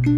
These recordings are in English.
So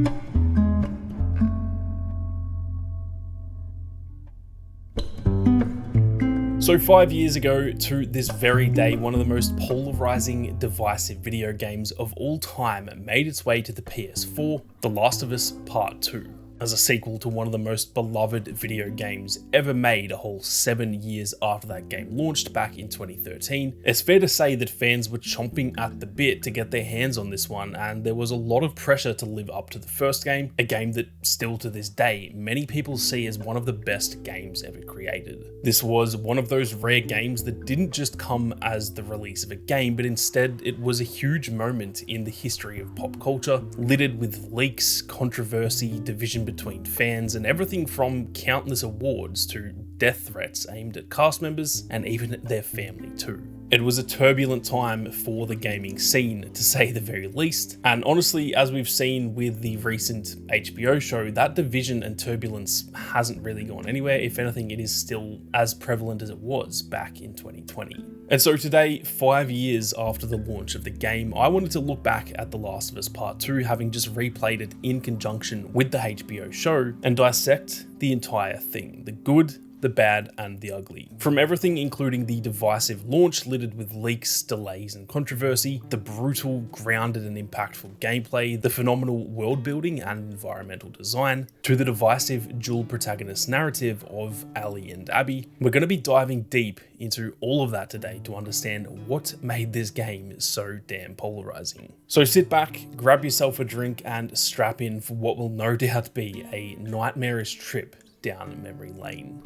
5 years ago to this very day, one of the most polarizing, divisive video games of all time made its way to the PS4, The Last of Us Part 2. As a sequel to one of the most beloved video games ever made a whole 7 years after that game launched back in 2013, it's fair to say that fans were chomping at the bit to get their hands on this one, and there was a lot of pressure to live up to the first game, a game that still to this day many people see as one of the best games ever created. This was one of those rare games that didn't just come as the release of a game, but instead it was a huge moment in the history of pop culture, littered with leaks, controversy, division between fans, and everything from countless awards to death threats aimed at cast members and even their family too. It was a turbulent time for the gaming scene, to say the very least, and honestly, as we've seen with the recent HBO show, that division and turbulence hasn't really gone anywhere. If anything, it is still as prevalent as it was back in 2020. And so today, 5 years after the launch of the game, I wanted to look back at The Last of Us Part 2, having just replayed it in conjunction with the HBO show, and dissect the entire thing, the good, the bad, and the ugly. From everything including the divisive launch littered with leaks, delays, and controversy, the brutal, grounded, and impactful gameplay, the phenomenal world building and environmental design, to the divisive dual protagonist narrative of Ellie and Abby, we're going to be diving deep into all of that today to understand what made this game so damn polarizing. So sit back, grab yourself a drink, and strap in for what will no doubt be a nightmarish trip down memory lane.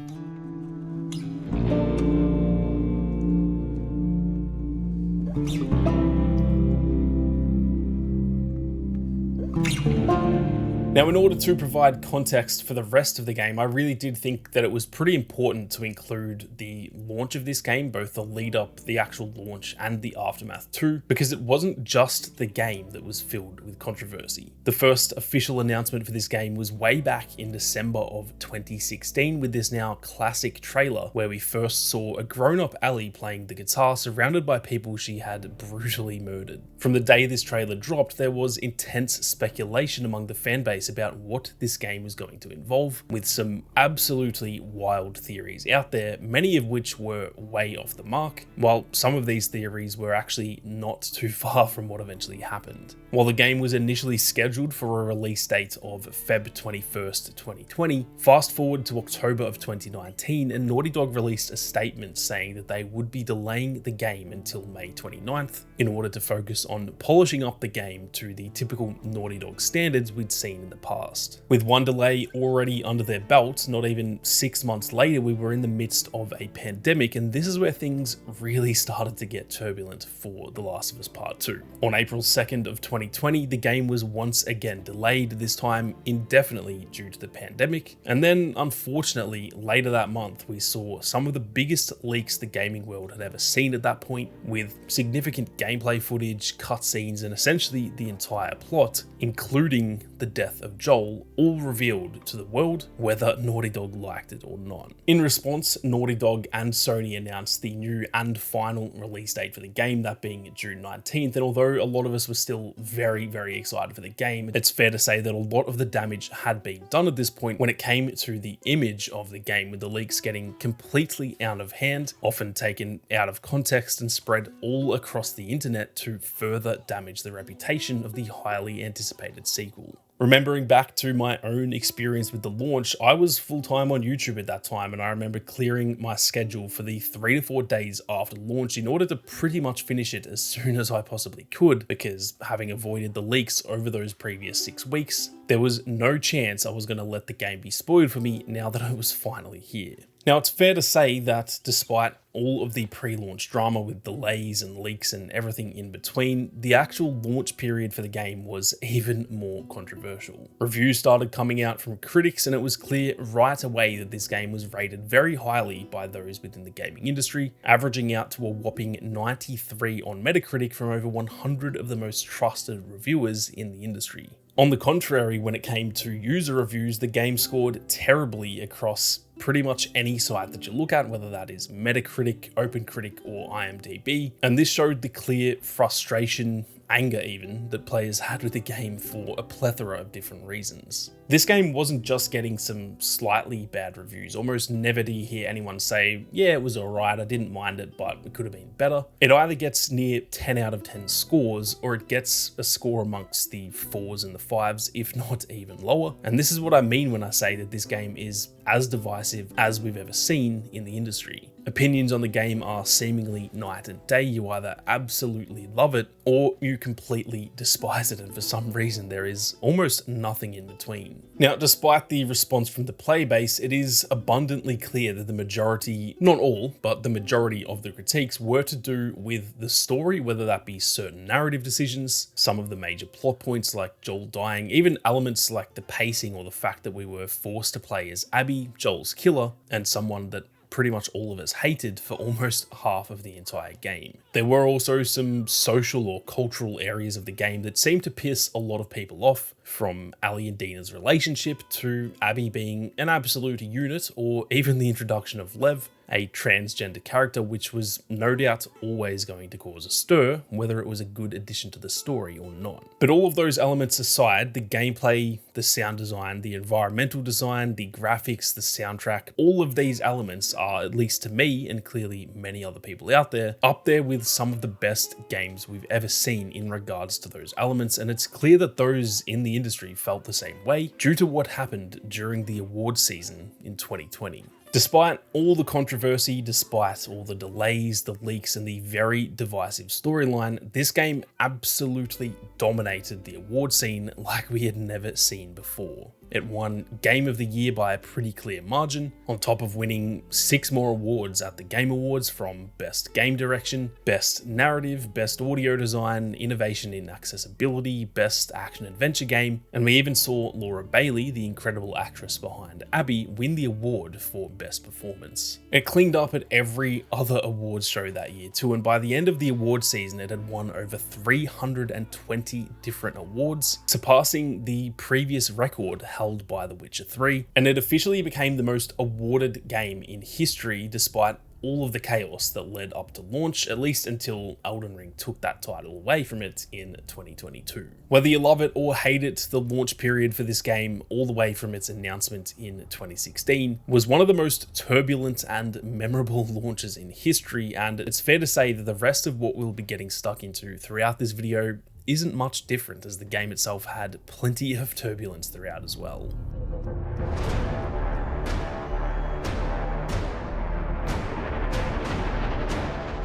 Now, in order to provide context for the rest of the game, I really did think that it was pretty important to include the launch of this game, both the lead up, the actual launch, and the aftermath too, because it wasn't just the game that was filled with controversy. The first official announcement for this game was way back in December of 2016 with this now classic trailer where we first saw a grown-up Ellie playing the guitar surrounded by people she had brutally murdered. From the day this trailer dropped, there was intense speculation among the fanbase about what this game was going to involve, with some absolutely wild theories out there, many of which were way off the mark, while some of these theories were actually not too far from what eventually happened. While the game was initially scheduled for a release date of Feb 21st, 2020, fast forward to October of 2019, and Naughty Dog released a statement saying that they would be delaying the game until May 29th in order to focus on polishing up the game to the typical Naughty Dog standards we'd seen in the past. With one delay already under their belt, not even 6 months later, we were in the midst of a pandemic, and this is where things really started to get turbulent for The Last of Us Part 2. On April 2nd of 2020, the game was once again delayed, this time indefinitely due to the pandemic, and then unfortunately later that month we saw some of the biggest leaks the gaming world had ever seen at that point, with significant gameplay footage, cutscenes, and essentially the entire plot, including the death of Joel, all revealed to the world, whether Naughty Dog liked it or not. In response, Naughty Dog and Sony announced the new and final release date for the game, that being June 19th, and although a lot of us were still very excited for the game, it's fair to say that a lot of the damage had been done at this point when it came to the image of the game, with the leaks getting completely out of hand, often taken out of context and spread all across the internet to further damage the reputation of the highly anticipated sequel. Remembering back to my own experience with the launch, I was full-time on YouTube at that time, and I remember clearing my schedule for the 3 to 4 days after launch in order to pretty much finish it as soon as I possibly could, because having avoided the leaks over those previous 6 weeks, there was no chance I was going to let the game be spoiled for me now that it was finally here. Now, it's fair to say that despite all of the pre-launch drama with delays and leaks and everything in between, the actual launch period for the game was even more controversial. Reviews started coming out from critics, and it was clear right away that this game was rated very highly by those within the gaming industry, averaging out to a whopping 93 on Metacritic from over 100 of the most trusted reviewers in the industry. On the contrary, when it came to user reviews, the game scored terribly across pretty much any site that you look at, whether that is Metacritic, OpenCritic, or IMDb. And this showed the clear frustration, anger even, that players had with the game for a plethora of different reasons. This game wasn't just getting some slightly bad reviews. Almost never do you hear anyone say, yeah, it was alright, I didn't mind it, but it could have been better. It either gets near 10 out of 10 scores, or it gets a score amongst the 4s and the 5s, if not even lower. And this is what I mean when I say that this game is as divisive as we've ever seen in the industry. Opinions on the game are seemingly night and day. You either absolutely love it or you completely despise it, and for some reason there is almost nothing in between. Now, despite the response from the player base, it is abundantly clear that the majority, not all, but the majority of the critiques were to do with the story, whether that be certain narrative decisions, some of the major plot points like Joel dying, even elements like the pacing or the fact that we were forced to play as Abby, Joel's killer, and someone that pretty much all of us hated for almost half of the entire game. There were also some social or cultural areas of the game that seemed to piss a lot of people off, from Ellie and Dina's relationship to Abby being an absolute unit, or even the introduction of Lev, a transgender character, which was no doubt always going to cause a stir, whether it was a good addition to the story or not. But all of those elements aside, the gameplay, the sound design, the environmental design, the graphics, the soundtrack, all of these elements are, at least to me and clearly many other people out there, up there with some of the best games we've ever seen in regards to those elements. And it's clear that those in the industry felt the same way due to what happened during the awards season in 2020. Despite all the controversy, despite all the delays, the leaks, and the very divisive storyline, this game absolutely dominated the award scene like we had never seen before. It won Game of the Year by a pretty clear margin, on top of winning 6 more awards at the Game Awards, from Best Game Direction, Best Narrative, Best Audio Design, Innovation in Accessibility, Best Action Adventure Game, and we even saw Laura Bailey, the incredible actress behind Abby, win the award for Best Performance. It cleaned up at every other awards show that year too, and by the end of the award season it had won over 320 different awards, surpassing the previous record held by The Witcher 3, and it officially became the most awarded game in history despite all of the chaos that led up to launch, at least until Elden Ring took that title away from it in 2022. Whether you love it or hate it, the launch period for this game, all the way from its announcement in 2016, was one of the most turbulent and memorable launches in history, and it's fair to say that the rest of what we'll be getting stuck into throughout this video isn't much different, as the game itself had plenty of turbulence throughout as well.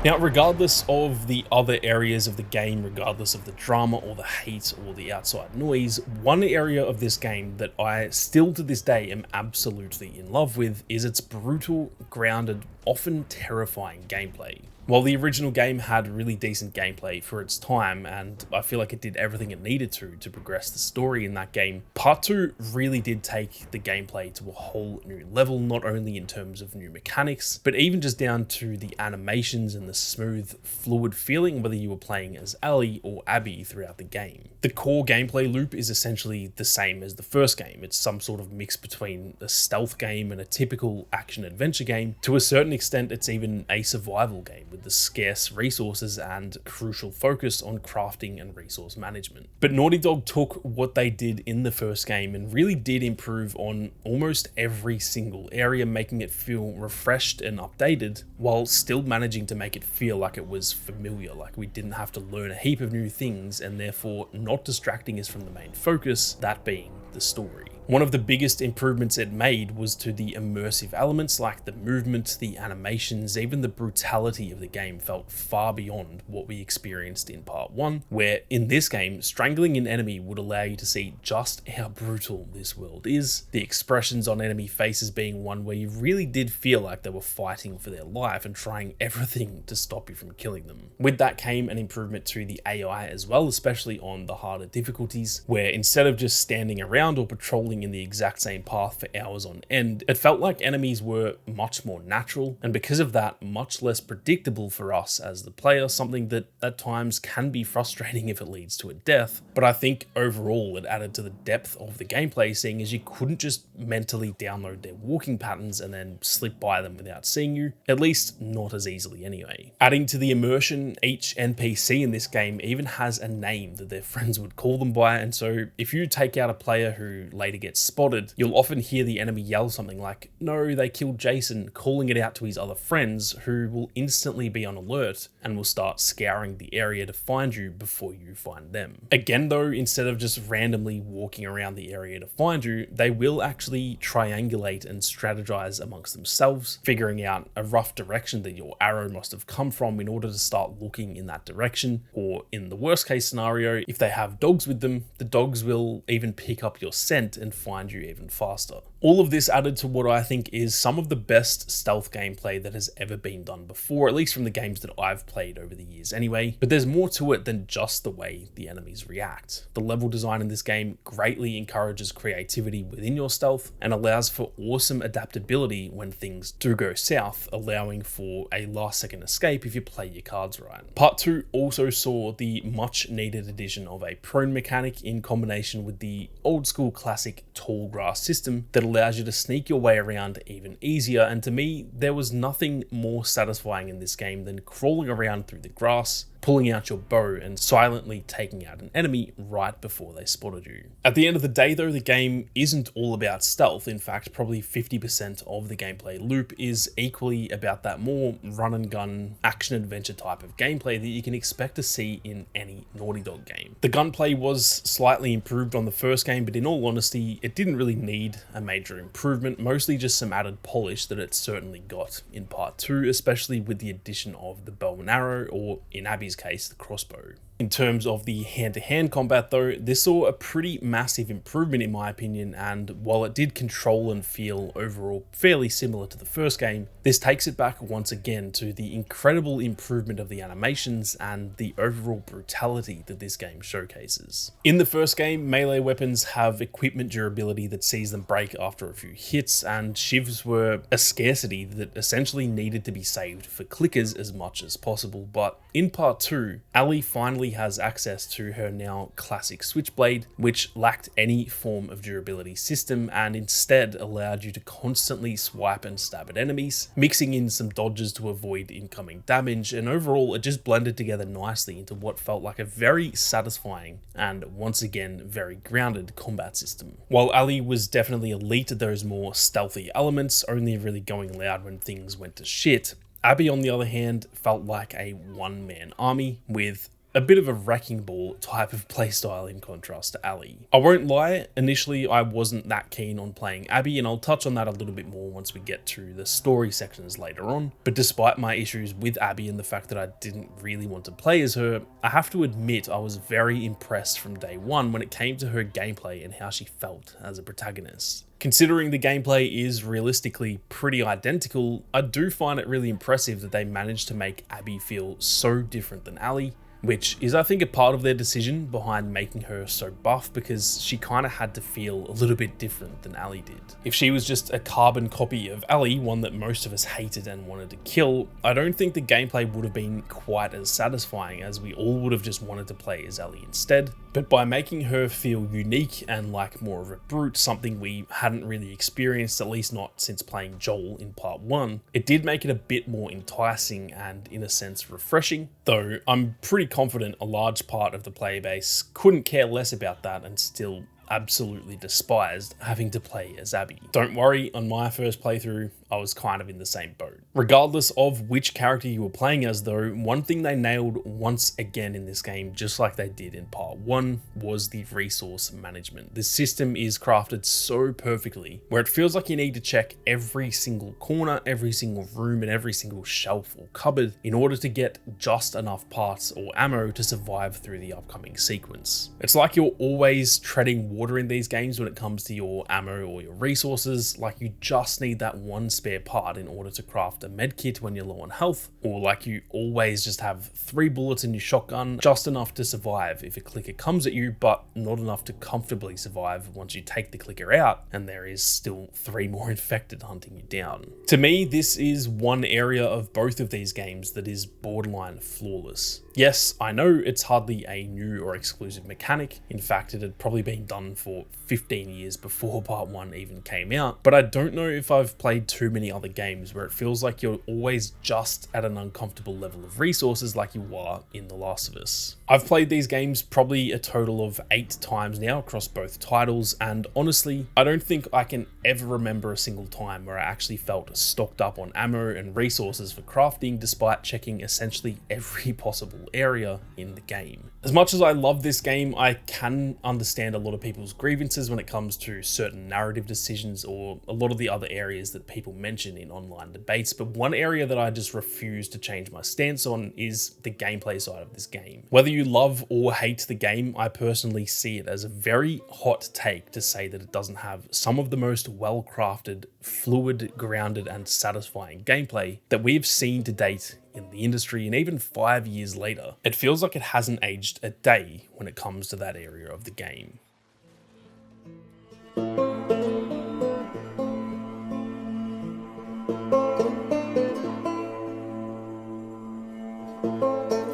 Now, regardless of the other areas of the game, regardless of the drama or the hate or the outside noise, one area of this game that I still to this day am absolutely in love with is its brutal, grounded, often terrifying gameplay. While the original game had really decent gameplay for its time, and I feel like it did everything it needed to progress the story in that game, Part 2 really did take the gameplay to a whole new level, not only in terms of new mechanics, but even just down to the animations and the smooth, fluid feeling whether you were playing as Ellie or Abby throughout the game. The core gameplay loop is essentially the same as the first game. It's some sort of mix between a stealth game and a typical action-adventure game. To a certain extent, it's even a survival game, with the scarce resources and crucial focus on crafting and resource management. But Naughty Dog took what they did in the first game and really did improve on almost every single area, making it feel refreshed and updated, while still managing to make it feel like it was familiar, like we didn't have to learn a heap of new things and therefore not distracting us from the main focus, that being the story. One of the biggest improvements it made was to the immersive elements like the movement, the animations, even the brutality of the game felt far beyond what we experienced in Part 1, where in this game, strangling an enemy would allow you to see just how brutal this world is, the expressions on enemy faces being one where you really did feel like they were fighting for their life and trying everything to stop you from killing them. With that came an improvement to the AI as well, especially on the harder difficulties, where instead of just standing around around or patrolling in the exact same path for hours on end, it felt like enemies were much more natural, and because of that, much less predictable for us as the player, something that at times can be frustrating if it leads to a death. But I think overall it added to the depth of the gameplay, seeing as you couldn't just mentally download their walking patterns and then slip by them without seeing you, at least not as easily anyway. Adding to the immersion, each NPC in this game even has a name that their friends would call them by, and so if you take out a player who later gets spotted, you'll often hear the enemy yell something like, "No, they killed Jason," calling it out to his other friends, who will instantly be on alert and will start scouring the area to find you before you find them. Again though, instead of just randomly walking around the area to find you, they will actually triangulate and strategize amongst themselves, figuring out a rough direction that your arrow must have come from in order to start looking in that direction, or in the worst case scenario, if they have dogs with them, the dogs will even pick up your scent and find you even faster. All of this added to what I think is some of the best stealth gameplay that has ever been done before, at least from the games that I've played over the years anyway. But there's more to it than just the way the enemies react. The level design in this game greatly encourages creativity within your stealth and allows for awesome adaptability when things do go south, allowing for a last second escape if you play your cards right. Part 2 also saw the much needed addition of a prone mechanic in combination with the old school classic tall grass system that allows you to sneak your way around even easier, and to me, there was nothing more satisfying in this game than crawling around through the grass, pulling out your bow and silently taking out an enemy right before they spotted you. At the end of the day though, the game isn't all about stealth. In fact, probably 50% of the gameplay loop is equally about that more run and gun action adventure type of gameplay that you can expect to see in any Naughty Dog game. The gunplay was slightly improved on the first game, but in all honesty, it didn't really need a major improvement, mostly just some added polish that it certainly got in part 2, especially with the addition of the bow and arrow, or in Abby's case, the crossbow. In terms of the hand-to-hand combat though, this saw a pretty massive improvement in my opinion, and while it did control and feel overall fairly similar to the first game, this takes it back once again to the incredible improvement of the animations and the overall brutality that this game showcases. In the first game, melee weapons have equipment durability that sees them break after a few hits, and shivs were a scarcity that essentially needed to be saved for clickers as much as possible. But in part 2, Ellie finally has access to her now classic switchblade, which lacked any form of durability system and instead allowed you to constantly swipe and stab at enemies, mixing in some dodges to avoid incoming damage, and overall it just blended together nicely into what felt like a very satisfying and once again very grounded combat system. While Ellie was definitely elite at those more stealthy elements, only really going loud when things went to shit, Abby on the other hand felt like a one-man army with a bit of a wrecking ball type of playstyle in contrast to Ellie. I won't lie, initially I wasn't that keen on playing Abby, and I'll touch on that a little bit more once we get to the story sections later on, but despite my issues with Abby and the fact that I didn't really want to play as her, I have to admit I was very impressed from day one when it came to her gameplay and how she felt as a protagonist. Considering the gameplay is realistically pretty identical, I do find it really impressive that they managed to make Abby feel so different than Ellie, which is I think a part of their decision behind making her so buff, because she kind of had to feel a little bit different than Ellie did. If she was just a carbon copy of Ellie, one that most of us hated and wanted to kill, I don't think the gameplay would have been quite as satisfying, as we all would have just wanted to play as Ellie instead. But by making her feel unique and like more of a brute, something we hadn't really experienced, at least not since playing Joel in part 1, it did make it a bit more enticing and in a sense refreshing, though I'm pretty confident a large part of the player base couldn't care less about that and still absolutely despised having to play as Abby. Don't worry, on my first playthrough, I was kind of in the same boat. Regardless of which character you were playing as though, one thing they nailed once again in this game, just like they did in part 1, was the resource management. This system is crafted so perfectly, where it feels like you need to check every single corner, every single room, and every single shelf or cupboard in order to get just enough parts or ammo to survive through the upcoming sequence. It's like you're always treading water in these games when it comes to your ammo or your resources. Like, you just need that one spare part in order to craft a med kit when you're low on health, or like you always just have 3 bullets in your shotgun, just enough to survive if a clicker comes at you, but not enough to comfortably survive once you take the clicker out and there is still 3 more infected hunting you down. To me, this is one area of both of these games that is borderline flawless. Yes, I know it's hardly a new or exclusive mechanic. In fact, it had probably been done for 15 years before part 1 even came out, but I don't know if I've played too many other games where it feels like you're always just at an uncomfortable level of resources like you are in The Last of Us. I've played these games probably a total of 8 times now across both titles, and honestly, I don't think I can ever remember a single time where I actually felt stocked up on ammo and resources for crafting despite checking essentially every possible area in the game. As much as I love this game, I can understand a lot of people's grievances when it comes to certain narrative decisions or a lot of the other areas that people mention in online debates, but one area that I just refuse to change my stance on is the gameplay side of this game. Whether you love or hate the game, I personally see it as a very hot take to say that it doesn't have some of the most well-crafted, fluid, grounded, and satisfying gameplay that we've seen to date in the industry, and even 5 years later, it feels like it hasn't aged a day when it comes to that area of the game.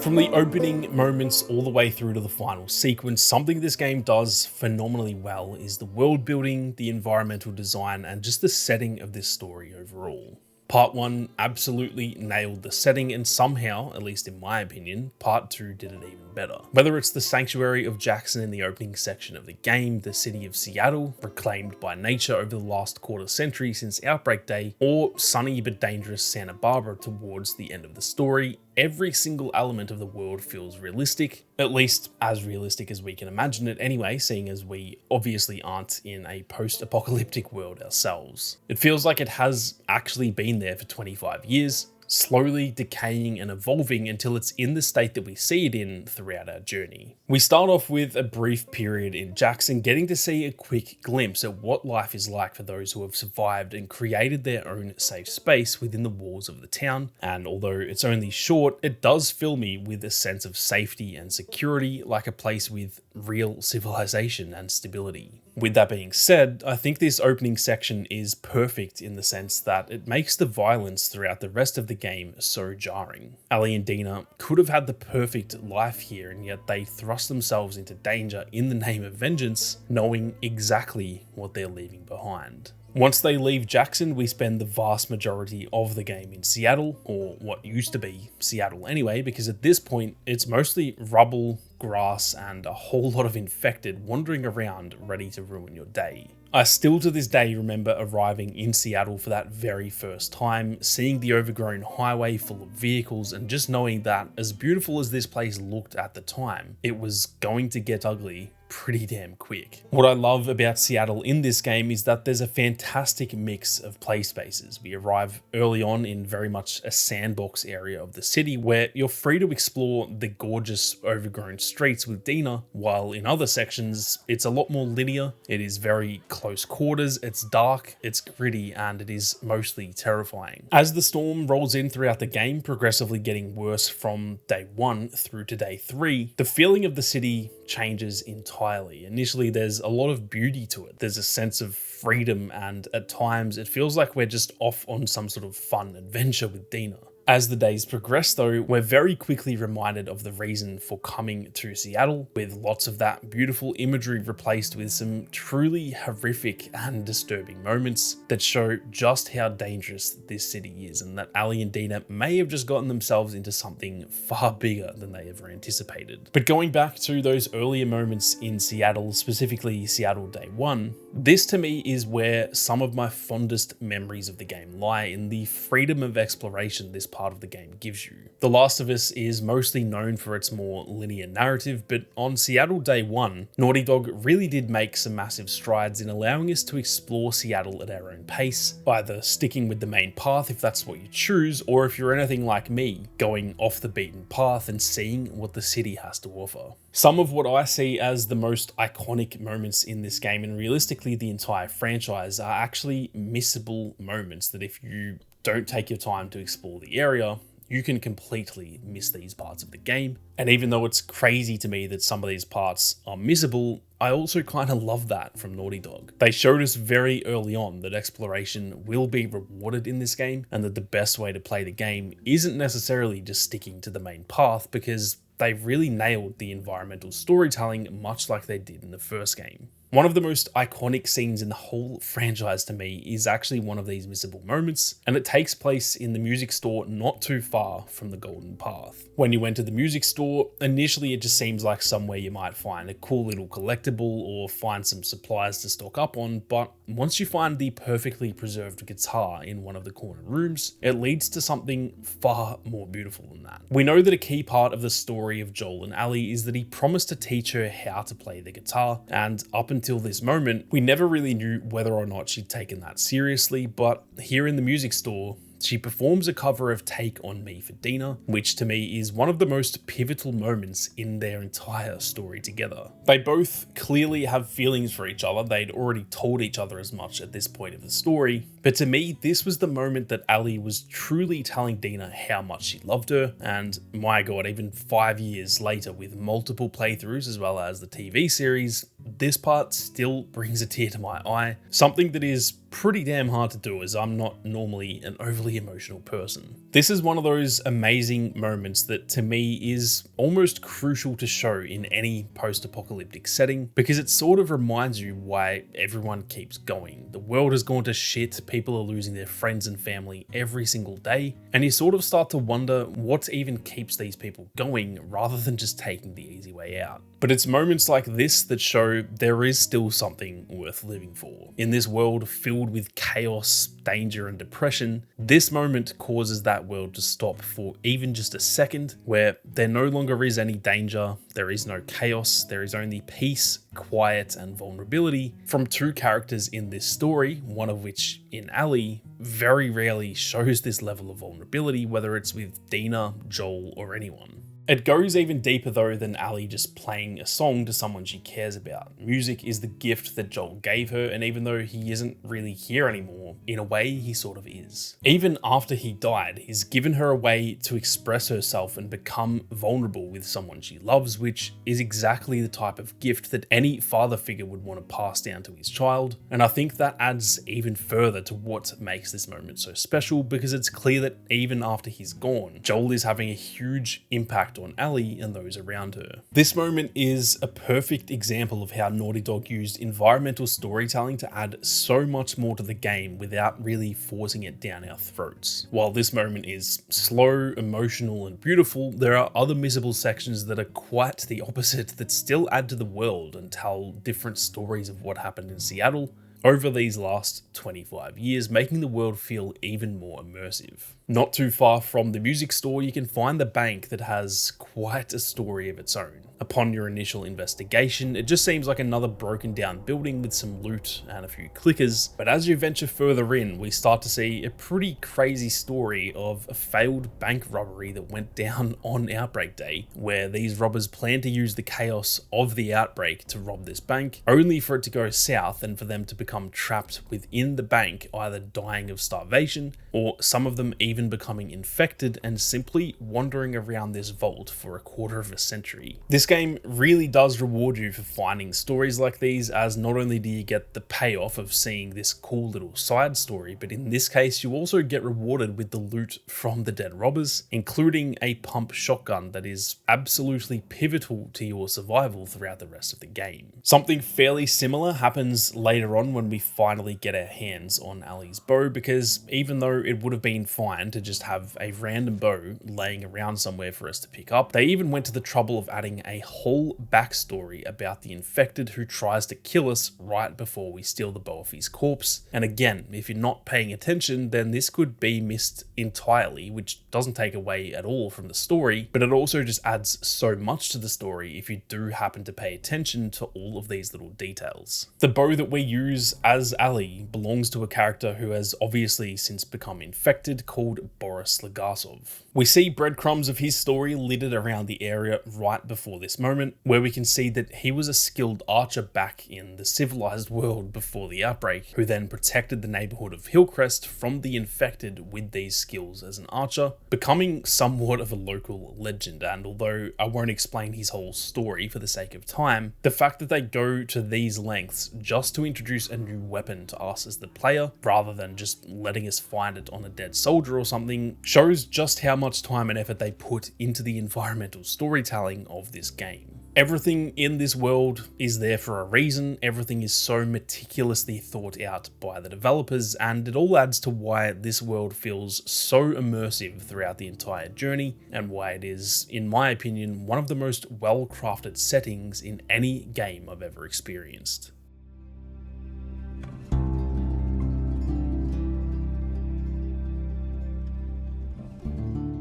From the opening moments all the way through to the final sequence, something this game does phenomenally well is the world building, the environmental design, and just the setting of this story overall. Part 1 absolutely nailed the setting, and somehow, at least in my opinion, Part 2 did it even better. Whether it's the sanctuary of Jackson in the opening section of the game, the city of Seattle, reclaimed by nature over the last quarter century since Outbreak Day, or sunny but dangerous Santa Barbara towards the end of the story, every single element of the world feels realistic, at least as realistic as we can imagine it anyway, seeing as we obviously aren't in a post-apocalyptic world ourselves. It feels like it has actually been there for 25 years, slowly decaying and evolving until it's in the state that we see it in throughout our journey. We start off with a brief period in Jackson, getting to see a quick glimpse at what life is like for those who have survived and created their own safe space within the walls of the town. And although it's only short, it does fill me with a sense of safety and security, like a place with real civilization and stability. With that being said, I think this opening section is perfect in the sense that it makes the violence throughout the rest of the game so jarring. Ellie and Dina could have had the perfect life here, and yet they thrust themselves into danger in the name of vengeance, knowing exactly what they're leaving behind. Once they leave Jackson, we spend the vast majority of the game in Seattle, or what used to be Seattle anyway, because at this point, it's mostly rubble, grass, and a whole lot of infected wandering around ready to ruin your day. I still to this day remember arriving in Seattle for that very first time, seeing the overgrown highway full of vehicles, and just knowing that as beautiful as this place looked at the time, it was going to get ugly pretty damn quick. What I love about Seattle in this game is that there's a fantastic mix of play spaces. We arrive early on in very much a sandbox area of the city where you're free to explore the gorgeous overgrown streets with Dina, while in other sections it's a lot more linear. It is very close quarters, it's dark, it's gritty, and it is mostly terrifying. As the storm rolls in throughout the game, progressively getting worse from day 1 through to day 3, the feeling of the city changes entirely. Initially, there's a lot of beauty to it. There's a sense of freedom, and at times it feels like we're just off on some sort of fun adventure with Dina. As the days progress though, we're very quickly reminded of the reason for coming to Seattle, with lots of that beautiful imagery replaced with some truly horrific and disturbing moments that show just how dangerous this city is, and that Ellie and Dina may have just gotten themselves into something far bigger than they ever anticipated. But going back to those earlier moments in Seattle, specifically Seattle Day 1, this to me is where some of my fondest memories of the game lie, in the freedom of exploration this part part of the game gives you. The Last of Us is mostly known for its more linear narrative, but on Seattle Day 1, Naughty Dog really did make some massive strides in allowing us to explore Seattle at our own pace, either sticking with the main path if that's what you choose, or if you're anything like me, going off the beaten path and seeing what the city has to offer. Some of what I see as the most iconic moments in this game, and realistically the entire franchise, are actually missable moments that if you don't take your time to explore the area, you can completely miss these parts of the game. And even though it's crazy to me that some of these parts are missable, I also kind of love that from Naughty Dog. They showed us very early on that exploration will be rewarded in this game, and that the best way to play the game isn't necessarily just sticking to the main path, because they really nailed the environmental storytelling much like they did in the first game. One of the most iconic scenes in the whole franchise to me is actually one of these missable moments, and it takes place in the music store not too far from the Golden Path. When you enter the music store, initially it just seems like somewhere you might find a cool little collectible or find some supplies to stock up on, but once you find the perfectly preserved guitar in one of the corner rooms, it leads to something far more beautiful than that. We know that a key part of the story of Joel and Ellie is that he promised to teach her how to play the guitar, and up until this moment, we never really knew whether or not she'd taken that seriously, but here in the music store, she performs a cover of Take On Me for Dina, which to me is one of the most pivotal moments in their entire story together. They both clearly have feelings for each other. They'd already told each other as much at this point of the story, but to me, this was the moment that Ellie was truly telling Dina how much she loved her, and my god, even 5 years later with multiple playthroughs as well as the TV series, this part still brings a tear to my eye, something that is pretty damn hard to do as I'm not normally an overly emotional person. This is one of those amazing moments that to me is almost crucial to show in any post-apocalyptic setting, because it sort of reminds you why everyone keeps going. The world has gone to shit, people are losing their friends and family every single day, and you sort of start to wonder what even keeps these people going rather than just taking the easy way out. But it's moments like this that show there is still something worth living for. In this world filled with chaos, danger, and depression, this moment causes that world to stop for even just a second, where there no longer is any danger, there is no chaos, there is only peace, quiet, and vulnerability from two characters in this story, one of which in Ellie very rarely shows this level of vulnerability, whether it's with Dina, Joel, or anyone. It goes even deeper though than Ellie just playing a song to someone she cares about. Music is the gift that Joel gave her, and even though he isn't really here anymore, in a way he sort of is. Even after he died, he's given her a way to express herself and become vulnerable with someone she loves, which is exactly the type of gift that any father figure would want to pass down to his child. And I think that adds even further to what makes this moment so special, because it's clear that even after he's gone, Joel is having a huge impact on Ellie and those around her. This moment is a perfect example of how Naughty Dog used environmental storytelling to add so much more to the game without really forcing it down our throats. While this moment is slow, emotional, and beautiful, there are other missable sections that are quite the opposite that still add to the world and tell different stories of what happened in Seattle over these last 25 years, making the world feel even more immersive. Not too far from the music store, you can find the bank that has quite a story of its own. Upon your initial investigation, it just seems like another broken down building with some loot and a few clickers, but as you venture further in, we start to see a pretty crazy story of a failed bank robbery that went down on Outbreak Day, where these robbers plan to use the chaos of the outbreak to rob this bank, only for it to go south and for them to become trapped within the bank, either dying of starvation, or some of them even becoming infected and simply wandering around this vault for a quarter of a century. This game really does reward you for finding stories like these, as not only do you get the payoff of seeing this cool little side story, but in this case you also get rewarded with the loot from the dead robbers, including a pump shotgun that is absolutely pivotal to your survival throughout the rest of the game. Something fairly similar happens later on when when we finally get our hands on Ellie's bow, because even though it would have been fine to just have a random bow laying around somewhere for us to pick up, they even went to the trouble of adding a whole backstory about the infected who tries to kill us right before we steal the bow off his corpse. And again, if you're not paying attention, then this could be missed entirely, which doesn't take away at all from the story, but it also just adds so much to the story if you do happen to pay attention to all of these little details. The bow that we use as Ellie belongs to a character who has obviously since become infected, called Boris Legasov. We see breadcrumbs of his story littered around the area right before this moment, where we can see that he was a skilled archer back in the civilized world before the outbreak, who then protected the neighborhood of Hillcrest from the infected with these skills as an archer, becoming somewhat of a local legend. And although I won't explain his whole story for the sake of time, the fact that they go to these lengths just to introduce a new weapon to us as the player, rather than just letting us find it on a dead soldier or something, shows just how much time and effort they put into the environmental storytelling of this game. Everything in this world is there for a reason. Everything is so meticulously thought out by the developers, and it all adds to why this world feels so immersive throughout the entire journey, and why it is, in my opinion, one of the most well-crafted settings in any game I've ever experienced.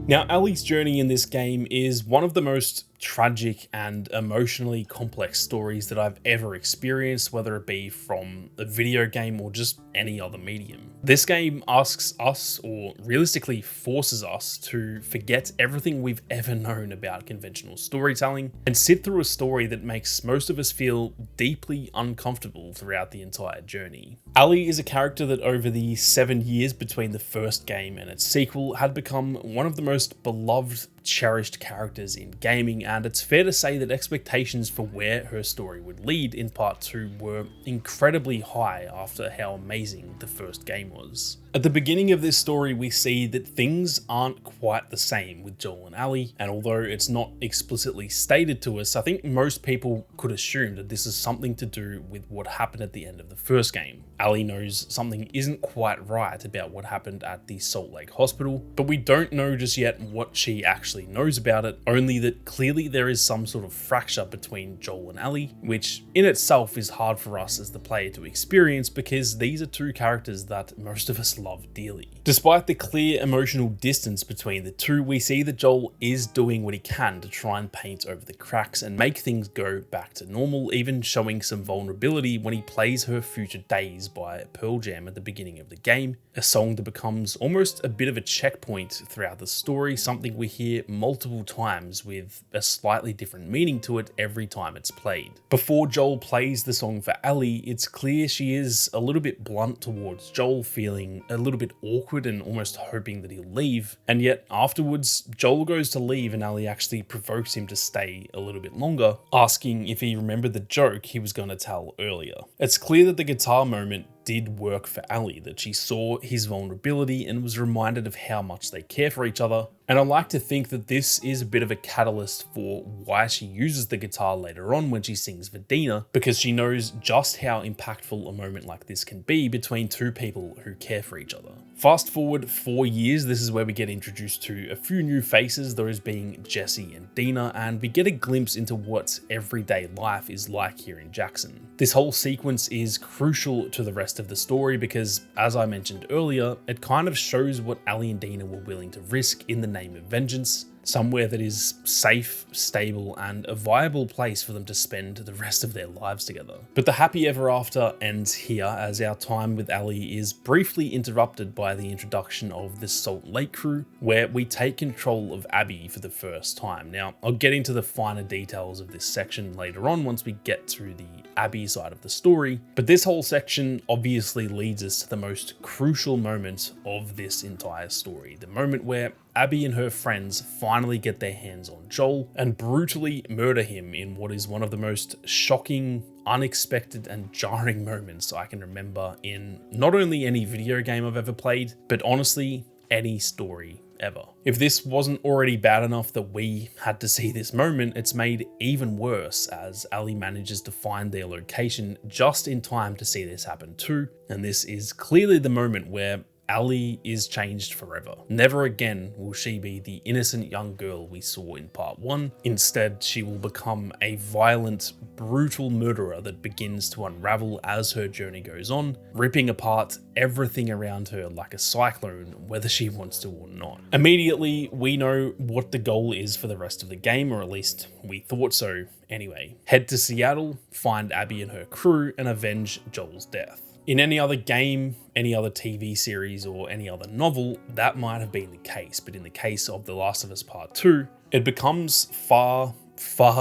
Now, Ellie's journey in this game is one of the most tragic and emotionally complex stories that I've ever experienced, whether it be from a video game or just any other medium. This game asks us, or realistically forces us, to forget everything we've ever known about conventional storytelling and sit through a story that makes most of us feel deeply uncomfortable throughout the entire journey. Ellie is a character that over the 7 years between the first game and its sequel had become one of the most beloved, cherished characters in gaming, and it's fair to say that expectations for where her story would lead in part 2 were incredibly high after how amazing the first game was. At the beginning of this story, we see that things aren't quite the same with Joel and Ellie, and although it's not explicitly stated to us, I think most people could assume that this is something to do with what happened at the end of the first game. Ellie knows something isn't quite right about what happened at the Salt Lake Hospital, but we don't know just yet what she actually knows about it, only that clearly there is some sort of fracture between Joel and Ellie, which in itself is hard for us as the player to experience because these are two characters that most of us love dearly. Despite the clear emotional distance between the two, we see that Joel is doing what he can to try and paint over the cracks and make things go back to normal, even showing some vulnerability when he plays Her Future Days by Pearl Jam at the beginning of the game, a song that becomes almost a bit of a checkpoint throughout the story, something we hear multiple times with a slightly different meaning to it every time it's played. Before Joel plays the song for Ellie, it's clear she is a little bit blunt towards Joel, feeling a little bit awkward and almost hoping that he'll leave. And yet afterwards, Joel goes to leave and Ellie actually provokes him to stay a little bit longer, asking if he remembered the joke he was going to tell earlier. It's clear that the guitar moment did work for Ellie, that she saw his vulnerability and was reminded of how much they care for each other. And I like to think that this is a bit of a catalyst for why she uses the guitar later on when she sings Vedina, because she knows just how impactful a moment like this can be between two people who care for each other. Fast forward 4 years, this is where we get introduced to a few new faces, those being Jesse and Dina, and we get a glimpse into what everyday life is like here in Jackson. This whole sequence is crucial to the rest of the story because, as I mentioned earlier, it kind of shows what Ellie and Dina were willing to risk in the name of vengeance, somewhere that is safe, stable, and a viable place for them to spend the rest of their lives together. But the happy ever after ends here, as our time with Ellie is briefly interrupted by the introduction of the Salt Lake crew, where we take control of Abby for the first time. Now, I'll get into the finer details of this section later on once we get to the Abby side of the story, but this whole section obviously leads us to the most crucial moment of this entire story, the moment where Abby and her friends finally get their hands on Joel and brutally murder him in what is one of the most shocking, unexpected, and jarring moments I can remember in not only any video game I've ever played, but honestly, any story ever. If this wasn't already bad enough that we had to see this moment, it's made even worse as Ellie manages to find their location just in time to see this happen too, and this is clearly the moment where Ellie is changed forever. Never again will she be the innocent young girl we saw in part 1. Instead, she will become a violent, brutal murderer that begins to unravel as her journey goes on, ripping apart everything around her like a cyclone, whether she wants to or not. Immediately, we know what the goal is for the rest of the game, or at least we thought so anyway. Head to Seattle, find Abby and her crew, and avenge Joel's death. In any other game, any other TV series, or any other novel, that might have been the case, but in the case of The Last of Us Part 2, it becomes far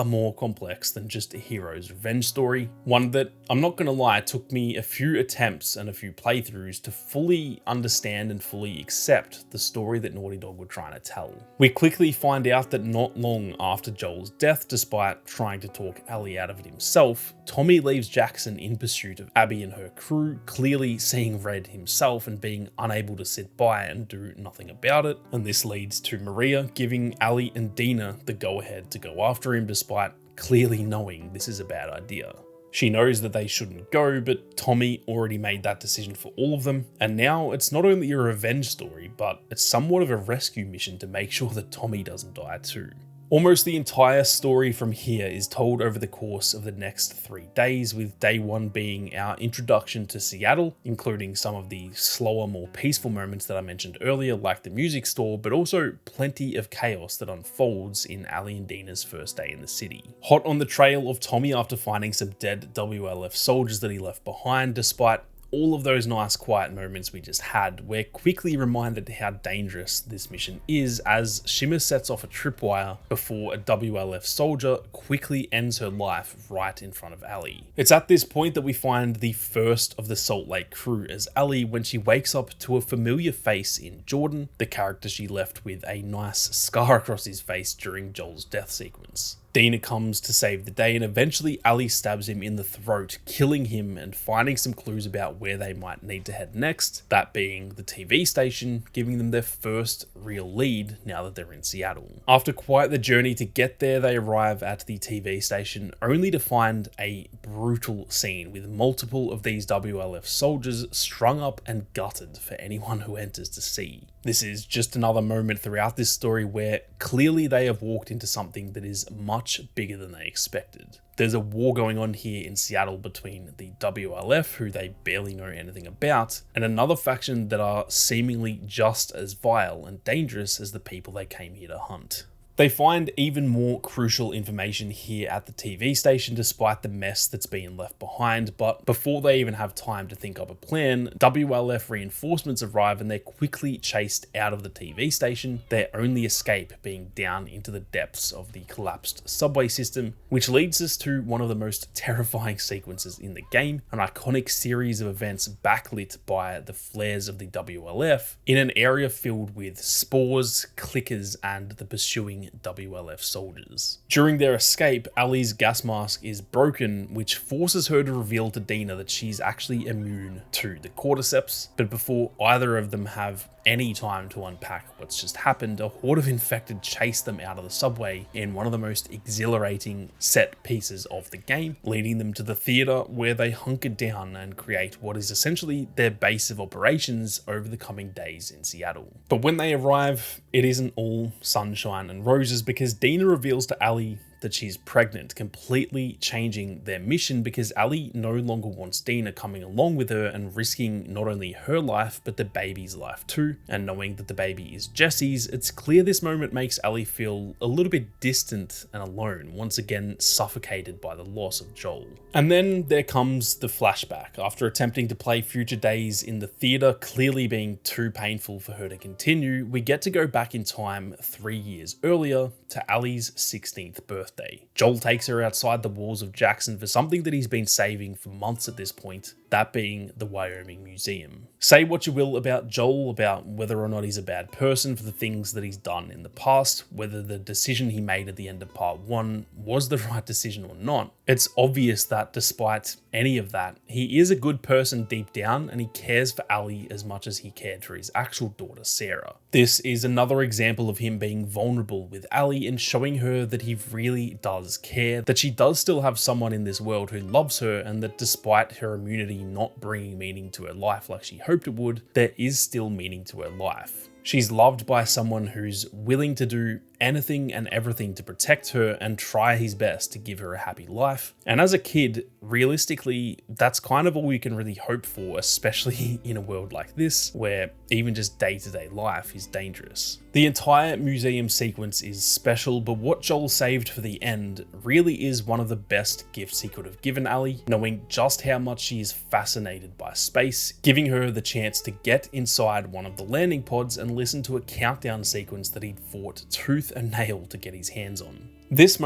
more complex than just a hero's revenge story. One that, I'm not gonna lie, took me a few attempts and a few playthroughs to fully understand and fully accept the story that Naughty Dog were trying to tell. We quickly find out that not long after Joel's death, despite trying to talk Ellie out of it himself, Tommy leaves Jackson in pursuit of Abby and her crew, clearly seeing red himself and being unable to sit by and do nothing about it. And this leads to Maria giving Ellie and Dina the go-ahead to go after him, despite clearly knowing this is a bad idea. She knows that they shouldn't go, but Tommy already made that decision for all of them, and now it's not only a revenge story, but it's somewhat of a rescue mission to make sure that Tommy doesn't die too. Almost the entire story from here is told over the course of the next 3 days, with day 1 being our introduction to Seattle, including some of the slower, more peaceful moments that I mentioned earlier, like the music store, but also plenty of chaos that unfolds in Ellie and Dina's first day in the city. Hot on the trail of Tommy after finding some dead WLF soldiers that he left behind, despite all of those nice quiet moments we just had, we're quickly reminded how dangerous this mission is as Shimmer sets off a tripwire before a WLF soldier quickly ends her life right in front of Ellie. It's at this point that we find the first of the Salt Lake crew as Ellie when she wakes up to a familiar face in Jordan, the character she left with a nice scar across his face during Joel's death sequence. Dina comes to save the day, and eventually Ellie stabs him in the throat, killing him and finding some clues about where they might need to head next, that being the TV station, giving them their first real lead now that they're in Seattle. After quite the journey to get there, they arrive at the TV station only to find a brutal scene with multiple of these WLF soldiers strung up and gutted for anyone who enters to see. This is just another moment throughout this story where clearly they have walked into something that is much bigger than they expected. There's a war going on here in Seattle between the WLF, who they barely know anything about, and another faction that are seemingly just as vile and dangerous as the people they came here to hunt. They find even more crucial information here at the TV station despite the mess that's being left behind, but before they even have time to think up a plan, WLF reinforcements arrive and they're quickly chased out of the TV station, their only escape being down into the depths of the collapsed subway system, which leads us to one of the most terrifying sequences in the game, an iconic series of events backlit by the flares of the WLF in an area filled with spores, clickers, and the pursuing WLF soldiers. During their escape, Ellie's gas mask is broken, which forces her to reveal to Dina that she's actually immune to the cordyceps, but before either of them have any time to unpack what's just happened, a horde of infected chase them out of the subway in one of the most exhilarating set pieces of the game, leading them to the theater where they hunker down and create what is essentially their base of operations over the coming days in Seattle. But when they arrive, it isn't all sunshine and roses because Dina reveals to Ellie that she's pregnant, completely changing their mission because Ellie no longer wants Dina coming along with her and risking not only her life, but the baby's life too. And knowing that the baby is Jesse's, it's clear this moment makes Ellie feel a little bit distant and alone, once again suffocated by the loss of Joel. And then there comes the flashback. After attempting to play future days in the theater, clearly being too painful for her to continue, we get to go back in time 3 years earlier to Ellie's 16th birthday. birthday. Joel takes her outside the walls of Jackson for something that he's been saving for months at this point, that being the Wyoming Museum. Say what you will about Joel, about whether or not he's a bad person for the things that he's done in the past, whether the decision he made at the end of part 1 was the right decision or not. It's obvious that despite any of that, he is a good person deep down and he cares for Ellie as much as he cared for his actual daughter Sarah. This is another example of him being vulnerable with Ellie and showing her that he really does care, that she does still have someone in this world who loves her, and that despite her immunity not bringing meaning to her life like she hoped it would, there is still meaning to her life. She's loved by someone who's willing to do anything and everything to protect her and try his best to give her a happy life. And as a kid, realistically, that's kind of all you can really hope for, especially in a world like this, where even just day-to-day life is dangerous. The entire museum sequence is special, but what Joel saved for the end really is one of the best gifts he could have given Ellie, knowing just how much she is fascinated by space, giving her the chance to get inside one of the landing pods and listen to a countdown sequence that he'd fought tooth and nail to get his hands on. This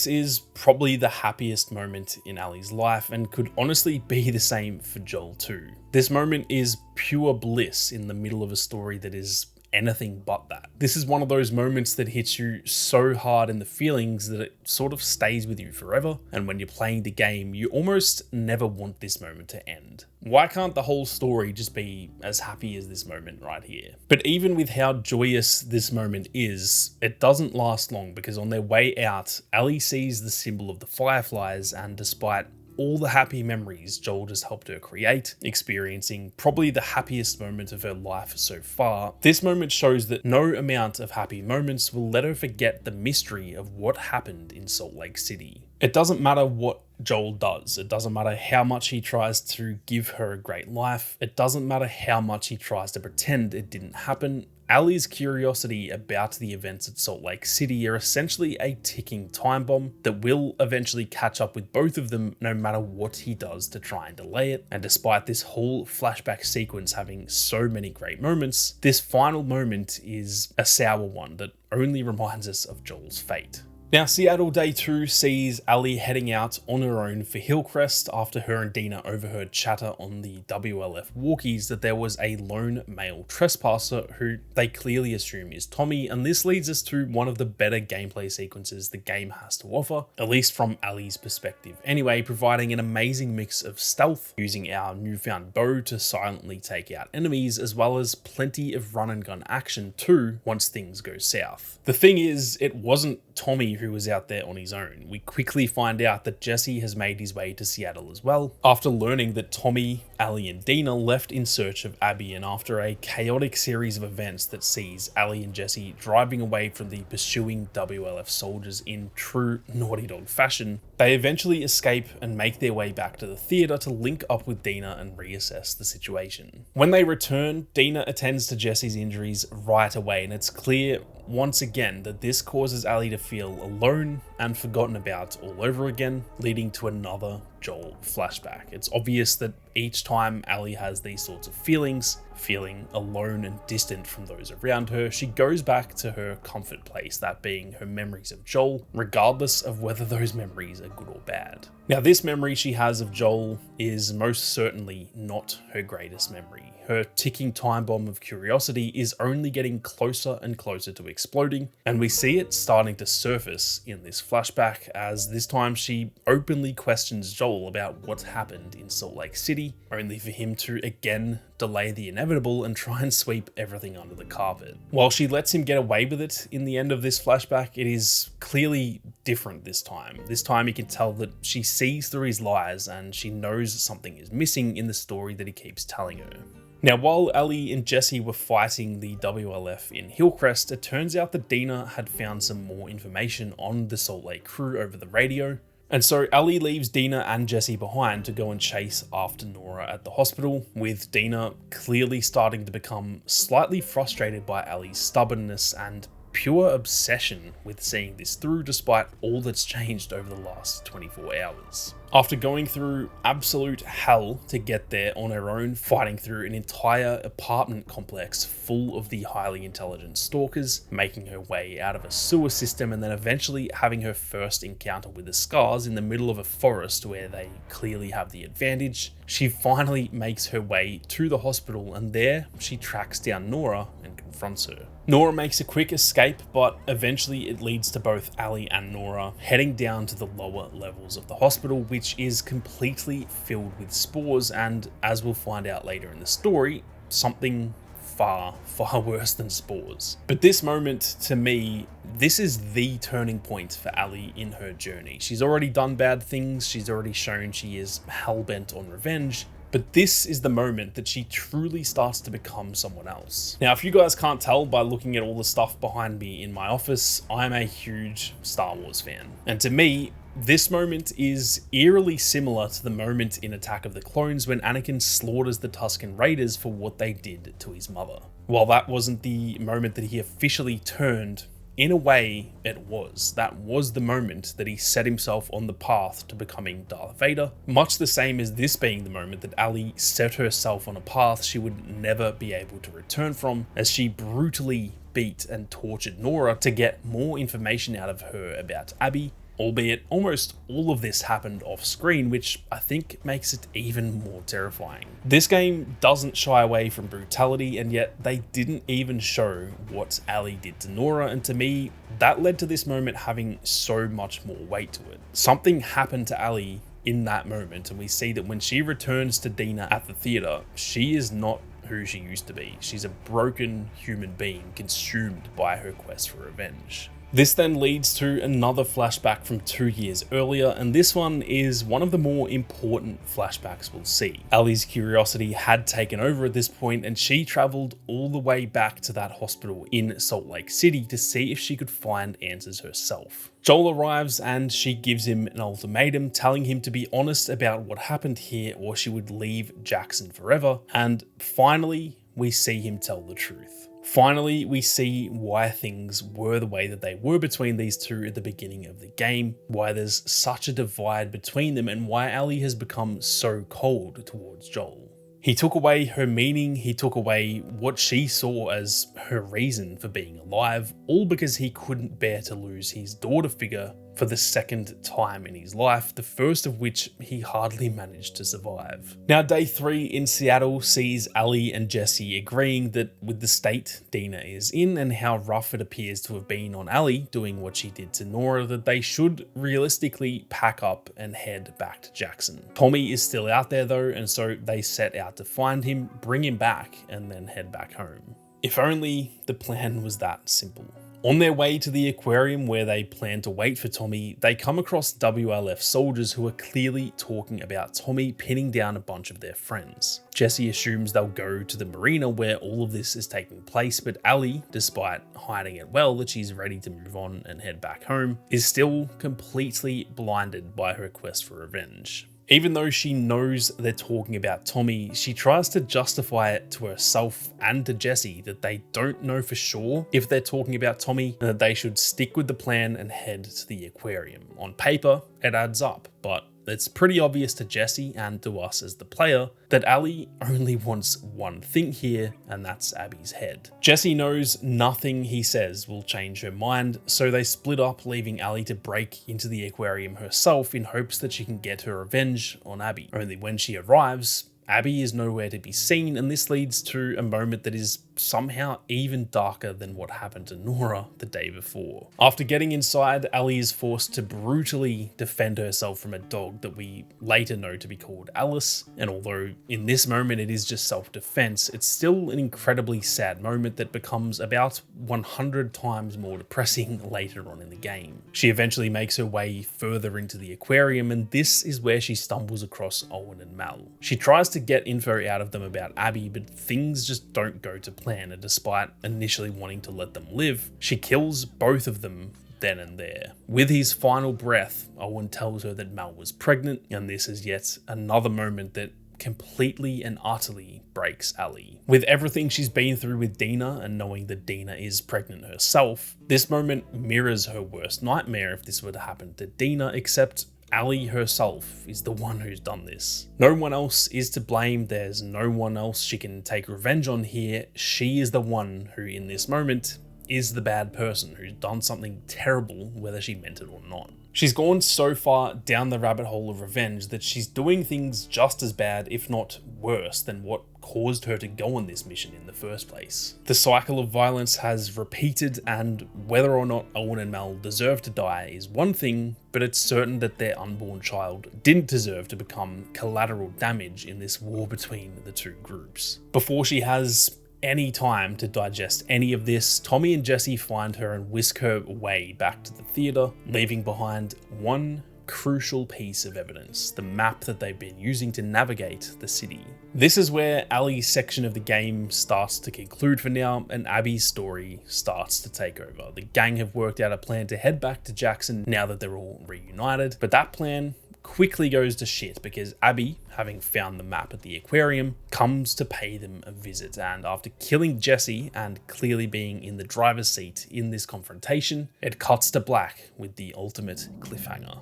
is probably the happiest moment in Ellie's life and could honestly be the same for Joel too. This moment is pure bliss in the middle of a story that is anything but that. This is one of those moments that hits you so hard in the feelings that it sort of stays with you forever, and when you're playing the game, you almost never want this moment to end. Why can't the whole story just be as happy as this moment right here? But even with how joyous this moment is, it doesn't last long, because on their way out, Ellie sees the symbol of the fireflies, and despite all the happy memories Joel just helped her create, experiencing probably the happiest moment of her life so far, this moment shows that no amount of happy moments will let her forget the mystery of what happened in Salt Lake City. It doesn't matter what Joel does. It doesn't matter how much he tries to give her a great life. It doesn't matter how much he tries to pretend it didn't happen. Ellie's curiosity about the events at Salt Lake City are essentially a ticking time bomb that will eventually catch up with both of them no matter what he does to try and delay it. And despite this whole flashback sequence having so many great moments, this final moment is a sour one that only reminds us of Joel's fate. Now, Seattle Day 2 sees Ellie heading out on her own for Hillcrest after her and Dina overheard chatter on the WLF walkies that there was a lone male trespasser who they clearly assume is Tommy, and this leads us to one of the better gameplay sequences the game has to offer, at least from Ellie's perspective anyway, providing an amazing mix of stealth, using our newfound bow to silently take out enemies, as well as plenty of run and gun action too once things go south. The thing is, it wasn't Tommy who was out there on his own. We quickly find out that Jesse has made his way to Seattle as well, after learning that Tommy, Ellie and Dina left in search of Abby, and after a chaotic series of events that sees Ellie and Jesse driving away from the pursuing WLF soldiers in true Naughty Dog fashion, they eventually escape and make their way back to the theatre to link up with Dina and reassess the situation. When they return, Dina attends to Jesse's injuries right away, and it's clear once again that this causes Ellie to feel alone and forgotten about all over again, leading to another Joel flashback. It's obvious that each time Ellie has these sorts of feelings, feeling alone and distant from those around her, she goes back to her comfort place, that being her memories of Joel, regardless of whether those memories are good or bad. Now, this memory she has of Joel is most certainly not her greatest memory. Her ticking time bomb of curiosity is only getting closer and closer to exploding, and we see it starting to surface in this flashback, as this time she openly questions Joel about what's happened in Salt Lake City, only for him to again delay the inevitable and try and sweep everything under the carpet. While she lets him get away with it in the end of this flashback, it is clearly different this time. This time you can tell that she sees through his lies and she knows something is missing in the story that he keeps telling her. Now, while Ellie and Jesse were fighting the WLF in Hillcrest, it turns out that Dina had found some more information on the Salt Lake crew over the radio. And so Ellie leaves Dina and Jesse behind to go and chase after Nora at the hospital, with Dina clearly starting to become slightly frustrated by Ellie's stubbornness and pure obsession with seeing this through despite all that's changed over the last 24 hours. After going through absolute hell to get there on her own, fighting through an entire apartment complex full of the highly intelligent stalkers, making her way out of a sewer system, and then eventually having her first encounter with the Scars in the middle of a forest where they clearly have the advantage, she finally makes her way to the hospital, and there she tracks down Nora and confronts her. Nora makes a quick escape, but eventually it leads to both Ellie and Nora heading down to the lower levels of the hospital, which is completely filled with spores, and as we'll find out later in the story, something far worse than spores. But this moment, to me, this is the turning point for Ellie in her journey. She's already done bad things, she's already shown she is hell-bent on revenge, but this is the moment that she truly starts to become someone else. Now, if you guys can't tell by looking at all the stuff behind me in my office, I'm a huge Star Wars fan. And to me, this moment is eerily similar to the moment in Attack of the Clones when Anakin slaughters the Tusken Raiders for what they did to his mother. While that wasn't the moment that he officially turned, in a way, it was. That was the moment that he set himself on the path to becoming Darth Vader, much the same as this being the moment that Ellie set herself on a path she would never be able to return from, as she brutally beat and tortured Nora to get more information out of her about Abby, albeit almost all of this happened off screen, which I think makes it even more terrifying. This game doesn't shy away from brutality, and yet they didn't even show what Ellie did to Nora, and to me, that led to this moment having so much more weight to it. Something happened to Ellie in that moment, and we see that when she returns to Dina at the theater, she is not who she used to be. She's a broken human being consumed by her quest for revenge. This then leads to another flashback from 2 years earlier, and this one is one of the more important flashbacks we'll see. Ellie's curiosity had taken over at this point, and she traveled all the way back to that hospital in Salt Lake City to see if she could find answers herself. Joel arrives and she gives him an ultimatum, telling him to be honest about what happened here or she would leave Jackson forever, and finally we see him tell the truth. Finally, we see why things were the way that they were between these two at the beginning of the game, why there's such a divide between them, and why Ellie has become so cold towards Joel. He took away her meaning, he took away what she saw as her reason for being alive, all because he couldn't bear to lose his daughter figure for the second time in his life, the first of which he hardly managed to survive. Now, day 3 in Seattle sees Ellie and Jesse agreeing that with the state Dina is in and how rough it appears to have been on Ellie doing what she did to Nora, that they should realistically pack up and head back to Jackson. Tommy is still out there though, and so they set out to find him, bring him back, and then head back home. If only the plan was that simple. On their way to the aquarium where they plan to wait for Tommy, they come across WLF soldiers who are clearly talking about Tommy pinning down a bunch of their friends. Jesse assumes they'll go to the marina where all of this is taking place, but Ellie, despite hiding it well that she's ready to move on and head back home, is still completely blinded by her quest for revenge. Even though she knows they're talking about Tommy, she tries to justify it to herself and to Jesse that they don't know for sure if they're talking about Tommy and that they should stick with the plan and head to the aquarium. On paper, it adds up, but it's pretty obvious to Jesse and to us as the player that Ellie only wants one thing here, and that's Abby's head. Jesse knows nothing he says will change her mind, so they split up, leaving Ellie to break into the aquarium herself in hopes that she can get her revenge on Abby. Only when she arrives, Abby is nowhere to be seen, and this leads to a moment that is somehow even darker than what happened to Nora the day before. After getting inside, Ellie is forced to brutally defend herself from a dog that we later know to be called Alice, and although in this moment it is just self-defense, it's still an incredibly sad moment that becomes about 100 times more depressing later on in the game. She eventually makes her way further into the aquarium, and this is where she stumbles across Owen and Mal. She tries to get info out of them about Abby, but things just don't go to plan, and despite initially wanting to let them live, she kills both of them then and there. With his final breath, Owen tells her that Mal was pregnant, and this is yet another moment that completely and utterly breaks Ellie. With everything she's been through with Dina and knowing that Dina is pregnant herself, this moment mirrors her worst nightmare if this were to happen to Dina, except Ellie herself is the one who's done this. No one else is to blame, there's no one else she can take revenge on here. She is the one who, in this moment, is the bad person who's done something terrible, whether she meant it or not. She's gone so far down the rabbit hole of revenge that she's doing things just as bad, if not worse, than what caused her to go on this mission in the first place. The cycle of violence has repeated, and whether or not Owen and Mel deserve to die is one thing, but it's certain that their unborn child didn't deserve to become collateral damage in this war between the two groups. Before she has any time to digest any of this, Tommy and Jesse find her and whisk her way back to the theater, leaving behind one crucial piece of evidence, the map that they've been using to navigate the city. This is where Ellie's section of the game starts to conclude for now, and Abby's story starts to take over. The gang have worked out a plan to head back to Jackson now that they're all reunited, but that plan quickly goes to shit because Abby, having found the map at the aquarium, comes to pay them a visit, and after killing Jesse and clearly being in the driver's seat in this confrontation, it cuts to black with the ultimate cliffhanger.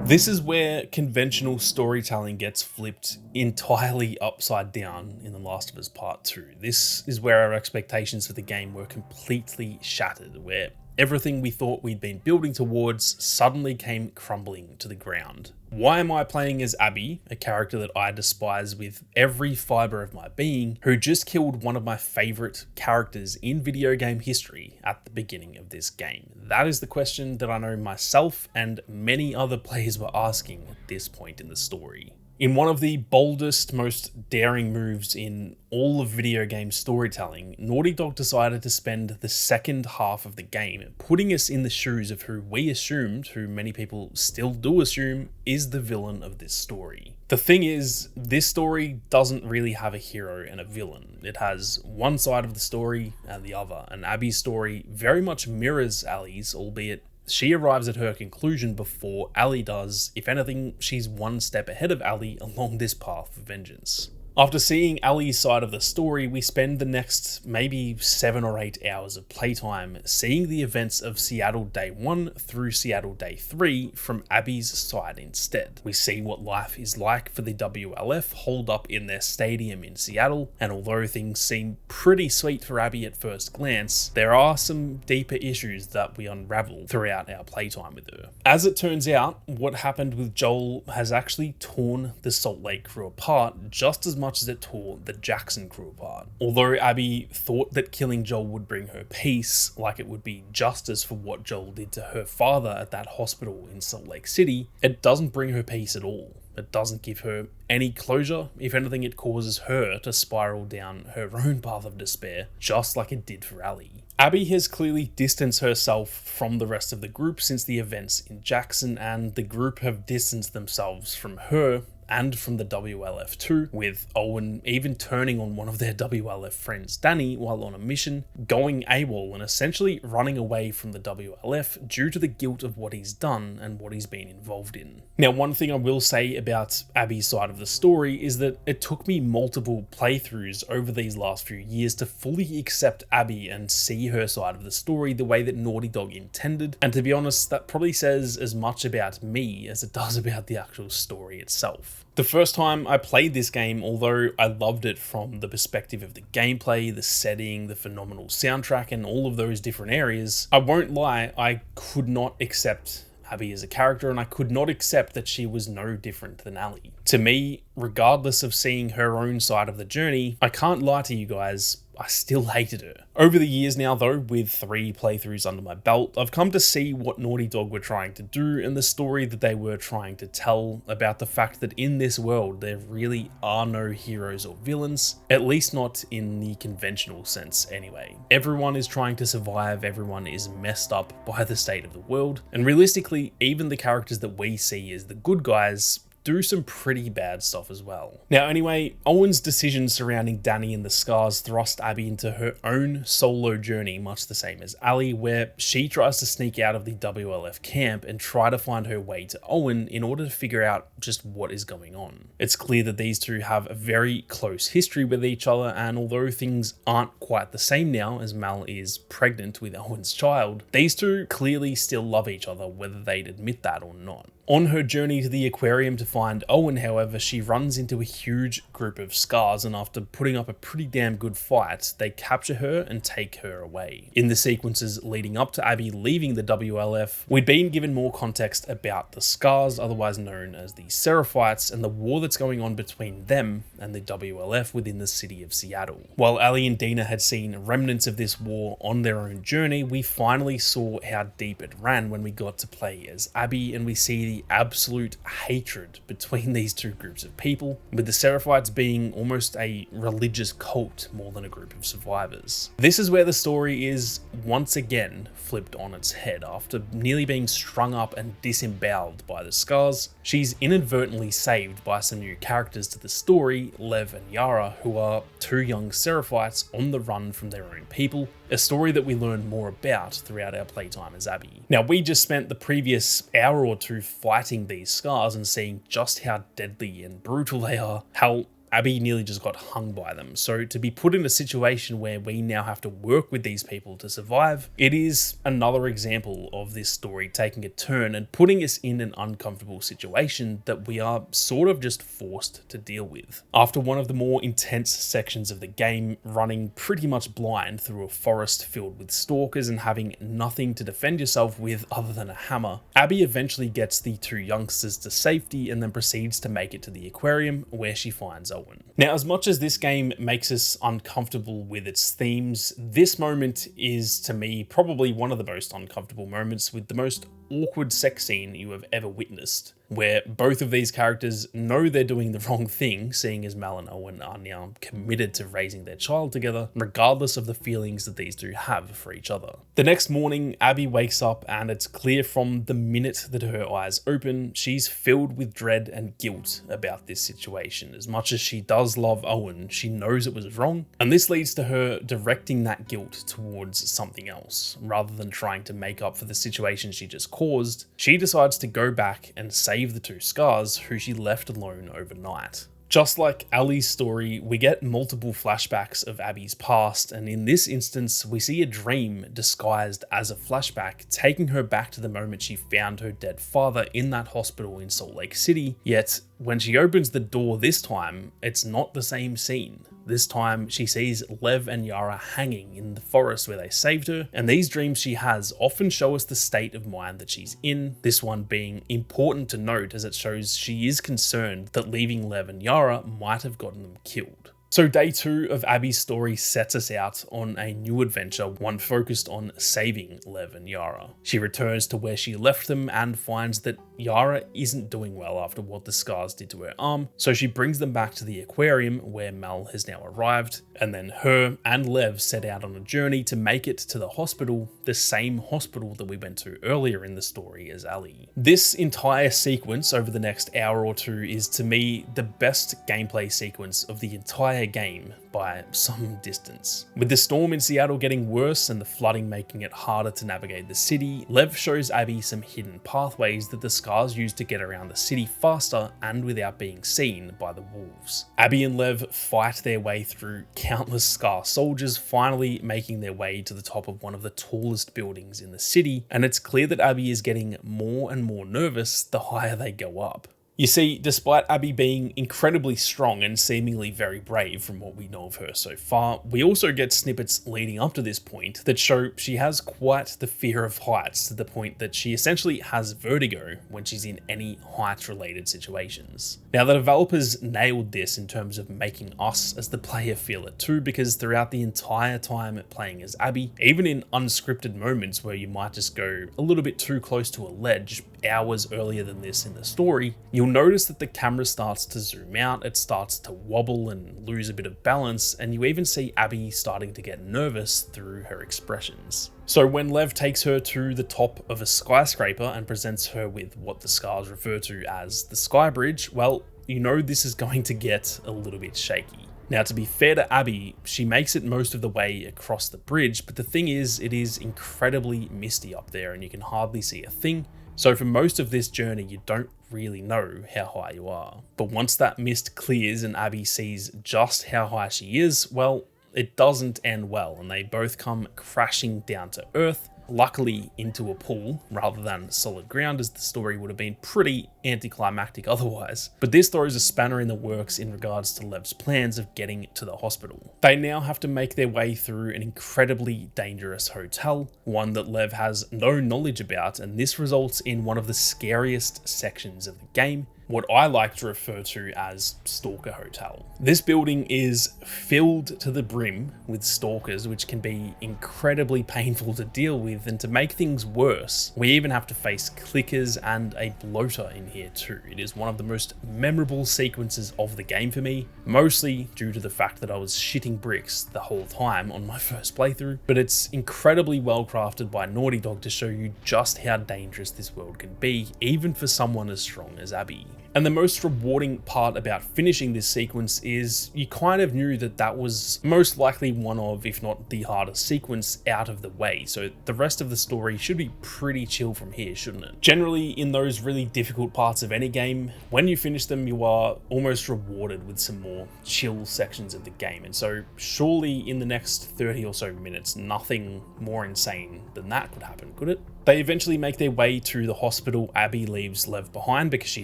This is where conventional storytelling gets flipped entirely upside down in The Last of Us Part 2. This is where our expectations for the game were completely shattered, where everything we thought we'd been building towards suddenly came crumbling to the ground. Why am I playing as Abby, a character that I despise with every fibre of my being, who just killed one of my favourite characters in video game history at the beginning of this game? That is the question that I know myself and many other players were asking at this point in the story. In one of the boldest, most daring moves in all of video game storytelling, Naughty Dog decided to spend the second half of the game putting us in the shoes of who we assumed, who many people still do assume, is the villain of this story. The thing is, this story doesn't really have a hero and a villain. It has one side of the story and the other, and Abby's story very much mirrors Ellie's, albeit she arrives at her conclusion before Ellie does. If anything, she's one step ahead of Ellie along this path of vengeance. After seeing Ellie's side of the story, we spend the next maybe 7 or 8 hours of playtime seeing the events of Seattle Day 1 through Seattle Day 3 from Abby's side instead. We see what life is like for the WLF holed up in their stadium in Seattle, and although things seem pretty sweet for Abby at first glance, there are some deeper issues that we unravel throughout our playtime with her. As it turns out, what happened with Joel has actually torn the Salt Lake crew apart just as much as it tore the Jackson crew apart. Although Abby thought that killing Joel would bring her peace, like it would be justice for what Joel did to her father at that hospital in Salt Lake City, it doesn't bring her peace at all. It doesn't give her any closure. If anything, it causes her to spiral down her own path of despair, just like it did for Ellie. Abby has clearly distanced herself from the rest of the group since the events in Jackson, and the group have distanced themselves from her and from the WLF too, with Owen even turning on one of their WLF friends, Danny, while on a mission, going AWOL and essentially running away from the WLF due to the guilt of what he's done and what he's been involved in. Now, one thing I will say about Abby's side of the story is that it took me multiple playthroughs over these last few years to fully accept Abby and see her side of the story the way that Naughty Dog intended, and to be honest, that probably says as much about me as it does about the actual story itself. The first time I played this game, although I loved it from the perspective of the gameplay, the setting, the phenomenal soundtrack, and all of those different areas, I won't lie, I could not accept Abby as a character, and I could not accept that she was no different than Ellie. To me, regardless of seeing her own side of the journey, I can't lie to you guys, I still hated her. Over the years now though, with 3 playthroughs under my belt, I've come to see what Naughty Dog were trying to do and the story that they were trying to tell about the fact that in this world there really are no heroes or villains, at least not in the conventional sense anyway. Everyone is trying to survive, everyone is messed up by the state of the world, and realistically, even the characters that we see as the good guys do some pretty bad stuff as well. Now anyway, Owen's decisions surrounding Danny and the scars thrust Abby into her own solo journey, much the same as Ellie, where she tries to sneak out of the WLF camp and try to find her way to Owen in order to figure out just what is going on. It's clear that these two have a very close history with each other, and although things aren't quite the same now as Mel is pregnant with Owen's child, these two clearly still love each other, whether they'd admit that or not. On her journey to the aquarium to find Owen, however, she runs into a huge group of scars, and after putting up a pretty damn good fight, they capture her and take her away. In the sequences leading up to Abby leaving the WLF, we'd been given more context about the scars, otherwise known as the Seraphites, and the war that's going on between them and the WLF within the city of Seattle. While Ellie and Dina had seen remnants of this war on their own journey, we finally saw how deep it ran when we got to play as Abby, and we see the absolute hatred between these two groups of people, with the Seraphites being almost a religious cult more than a group of survivors. This is where the story is once again flipped on its head. After nearly being strung up and disemboweled by the scars, she's inadvertently saved by some new characters to the story, Lev and Yara, who are two young Seraphites on the run from their own people, a story that we learn more about throughout our playtime as Abby. Now, we just spent the previous hour or two fighting these scars and seeing just how deadly and brutal they are, how Abby nearly just got hung by them. So to be put in a situation where we now have to work with these people to survive, it is another example of this story taking a turn and putting us in an uncomfortable situation that we are sort of just forced to deal with. After one of the more intense sections of the game, running pretty much blind through a forest filled with stalkers and having nothing to defend yourself with other than a hammer, Abby eventually gets the two youngsters to safety and then proceeds to make it to the aquarium, where she finds Owen. Now, as much as this game makes us uncomfortable with its themes, this moment is, to me, probably one of the most uncomfortable moments, with the most awkward sex scene you have ever witnessed, where both of these characters know they're doing the wrong thing, seeing as Mel and Owen are now committed to raising their child together, regardless of the feelings that these two have for each other. The next morning, Abby wakes up, and it's clear from the minute that her eyes open, she's filled with dread and guilt about this situation. As much as she does love Owen, she knows it was wrong, and this leads to her directing that guilt towards something else. Rather than trying to make up for the situation she just caused, she decides to go back and save the two scars who she left alone overnight. Just like Ellie's story, we get multiple flashbacks of Abby's past, and in this instance, we see a dream disguised as a flashback, taking her back to the moment she found her dead father in that hospital in Salt Lake City. Yet, when she opens the door this time, it's not the same scene. This time, she sees Lev and Yara hanging in the forest where they saved her, and these dreams she has often show us the state of mind that she's in, this one being important to note as it shows she is concerned that leaving Lev and Yara might have gotten them killed. So day 2 of Abby's story sets us out on a new adventure, one focused on saving Lev and Yara. She returns to where she left them and finds that Yara isn't doing well after what the scars did to her arm, so she brings them back to the aquarium where Mel has now arrived, and then her and Lev set out on a journey to make it to the hospital, the same hospital that we went to earlier in the story as Ellie. This entire sequence over the next hour or two is, to me, the best gameplay sequence of the entire game by some distance. With the storm in Seattle getting worse and the flooding making it harder to navigate the city, Lev shows Abby some hidden pathways that the scars use to get around the city faster and without being seen by the wolves. Abby and Lev fight their way through countless scar soldiers, finally making their way to the top of one of the tallest buildings in the city, and it's clear that Abby is getting more and more nervous the higher they go up. You see, despite Abby being incredibly strong and seemingly very brave from what we know of her so far, we also get snippets leading up to this point that show she has quite the fear of heights, to the point that she essentially has vertigo when she's in any height-related situations. Now, the developers nailed this in terms of making us as the player feel it too, because throughout the entire time playing as Abby, even in unscripted moments where you might just go a little bit too close to a ledge hours earlier than this in the story, you you'll notice that the camera starts to zoom out, it starts to wobble and lose a bit of balance, and you even see Abby starting to get nervous through her expressions. So when Lev takes her to the top of a skyscraper and presents her with what the scars refer to as the Sky Bridge, well, you know this is going to get a little bit shaky. Now, to be fair to Abby, she makes it most of the way across the bridge, but the thing is, it is incredibly misty up there and you can hardly see a thing. So for most of this journey, you don't really know how high you are. But once that mist clears and Abby sees just how high she is, well, it doesn't end well, and they both come crashing down to earth, luckily into a pool rather than solid ground, as the story would have been pretty anticlimactic otherwise. But this throws a spanner in the works in regards to Lev's plans of getting to the hospital. They now have to make their way through an incredibly dangerous hotel, one that Lev has no knowledge about, and this results in one of the scariest sections of the game, what I like to refer to as Stalker Hotel. This building is filled to the brim with stalkers, which can be incredibly painful to deal with, and to make things worse, we even have to face clickers and a bloater in here too. It is one of the most memorable sequences of the game for me, mostly due to the fact that I was shitting bricks the whole time on my first playthrough, but it's incredibly well crafted by Naughty Dog to show you just how dangerous this world can be, even for someone as strong as Abby. And the most rewarding part about finishing this sequence is you kind of knew that that was most likely one of, if not the hardest sequence out of the way. So the rest of the story should be pretty chill from here, shouldn't it? Generally, in those really difficult parts of any game, when you finish them, you are almost rewarded with some more chill sections of the game. And so surely in the next 30 or so minutes, nothing more insane than that could happen, could it? They eventually make their way to the hospital. Abby leaves Lev behind because she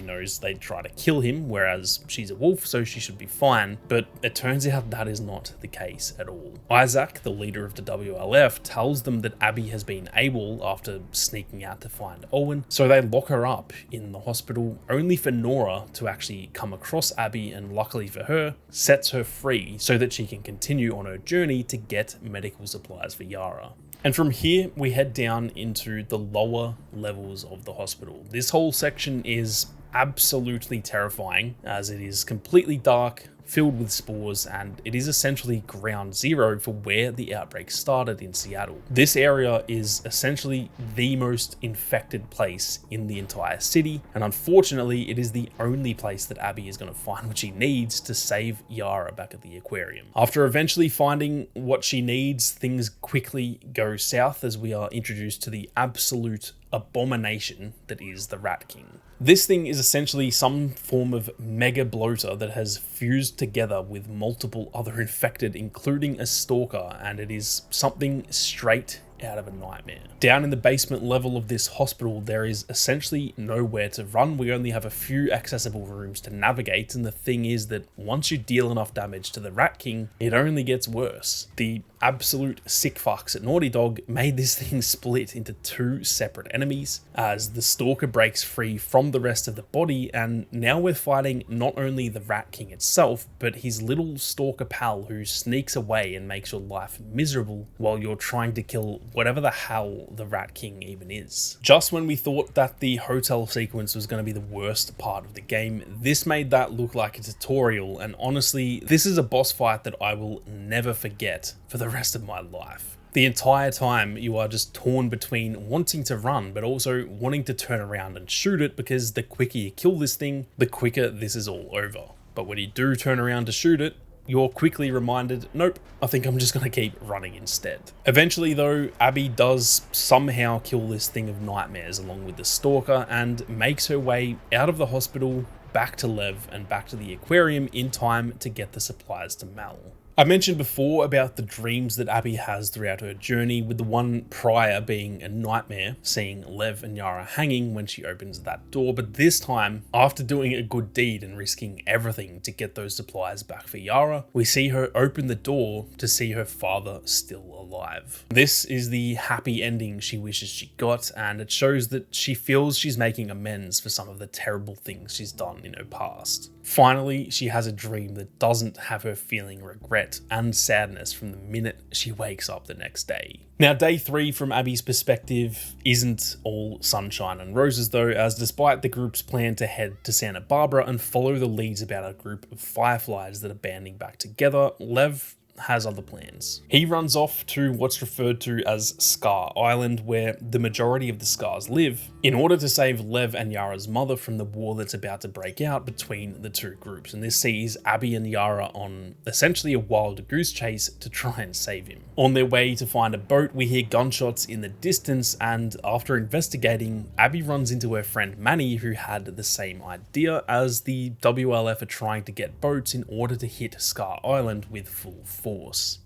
knows they'd try to kill him, whereas she's a wolf, so she should be fine. But it turns out that is not the case at all. Isaac, the leader of the WLF, tells them that Abby has been able, after sneaking out to find Owen, so they lock her up in the hospital, only for Nora to actually come across Abby, and luckily for her, sets her free so that she can continue on her journey to get medical supplies for Yara. And from here, we head down into the lower levels of the hospital. This whole section is absolutely terrifying, as it is completely dark, filled with spores, and it is essentially ground zero for where the outbreak started in Seattle. This area is essentially the most infected place in the entire city, and unfortunately it is the only place that Abby is going to find what she needs to save Yara back at the aquarium. After eventually finding what she needs, things quickly go south as we are introduced to the absolute abomination that is the Rat King. This thing is essentially some form of mega bloater that has fused together with multiple other infected, including a stalker, and it is something straight out of a nightmare. Down in the basement level of this hospital, there is essentially nowhere to run. We only have a few accessible rooms to navigate, and the thing is that once you deal enough damage to the Rat King, it only gets worse. The absolute sick fucks at Naughty Dog made this thing split into two separate enemies as the stalker breaks free from the rest of the body, and now we're fighting not only the Rat King itself, but his little stalker pal who sneaks away and makes your life miserable while you're trying to kill whatever the hell the Rat King even is. Just when we thought that the hotel sequence was going to be the worst part of the game, this made that look like a tutorial, and honestly, this is a boss fight that I will never forget for the rest of my life. The entire time you are just torn between wanting to run but also wanting to turn around and shoot it, because the quicker you kill this thing, the quicker this is all over. But when you do turn around to shoot it, you're quickly reminded, nope, I think I'm just going to keep running instead. Eventually though, Abby does somehow kill this thing of nightmares along with the stalker and makes her way out of the hospital, back to Lev and back to the aquarium in time to get the supplies to Mal. I mentioned before about the dreams that Abby has throughout her journey, with the one prior being a nightmare, seeing Lev and Yara hanging when she opens that door, but this time, after doing a good deed and risking everything to get those supplies back for Yara, we see her open the door to see her father still alive. This is the happy ending she wishes she got, and it shows that she feels she's making amends for some of the terrible things she's done in her past. Finally, she has a dream that doesn't have her feeling regret, regret and sadness from the minute she wakes up the next day. Now, day 3 from Abby's perspective isn't all sunshine and roses though, as despite the group's plan to head to Santa Barbara and follow the leads about a group of fireflies that are banding back together, Lev has other plans. He runs off to what's referred to as Scar Island, where the majority of the Scars live, in order to save Lev and Yara's mother from the war that's about to break out between the two groups. And this sees Abby and Yara on essentially a wild goose chase to try and save him. On their way to find a boat, we hear gunshots in the distance, and after investigating, Abby runs into her friend Manny, who had the same idea, as the WLF are trying to get boats in order to hit Scar Island with full force.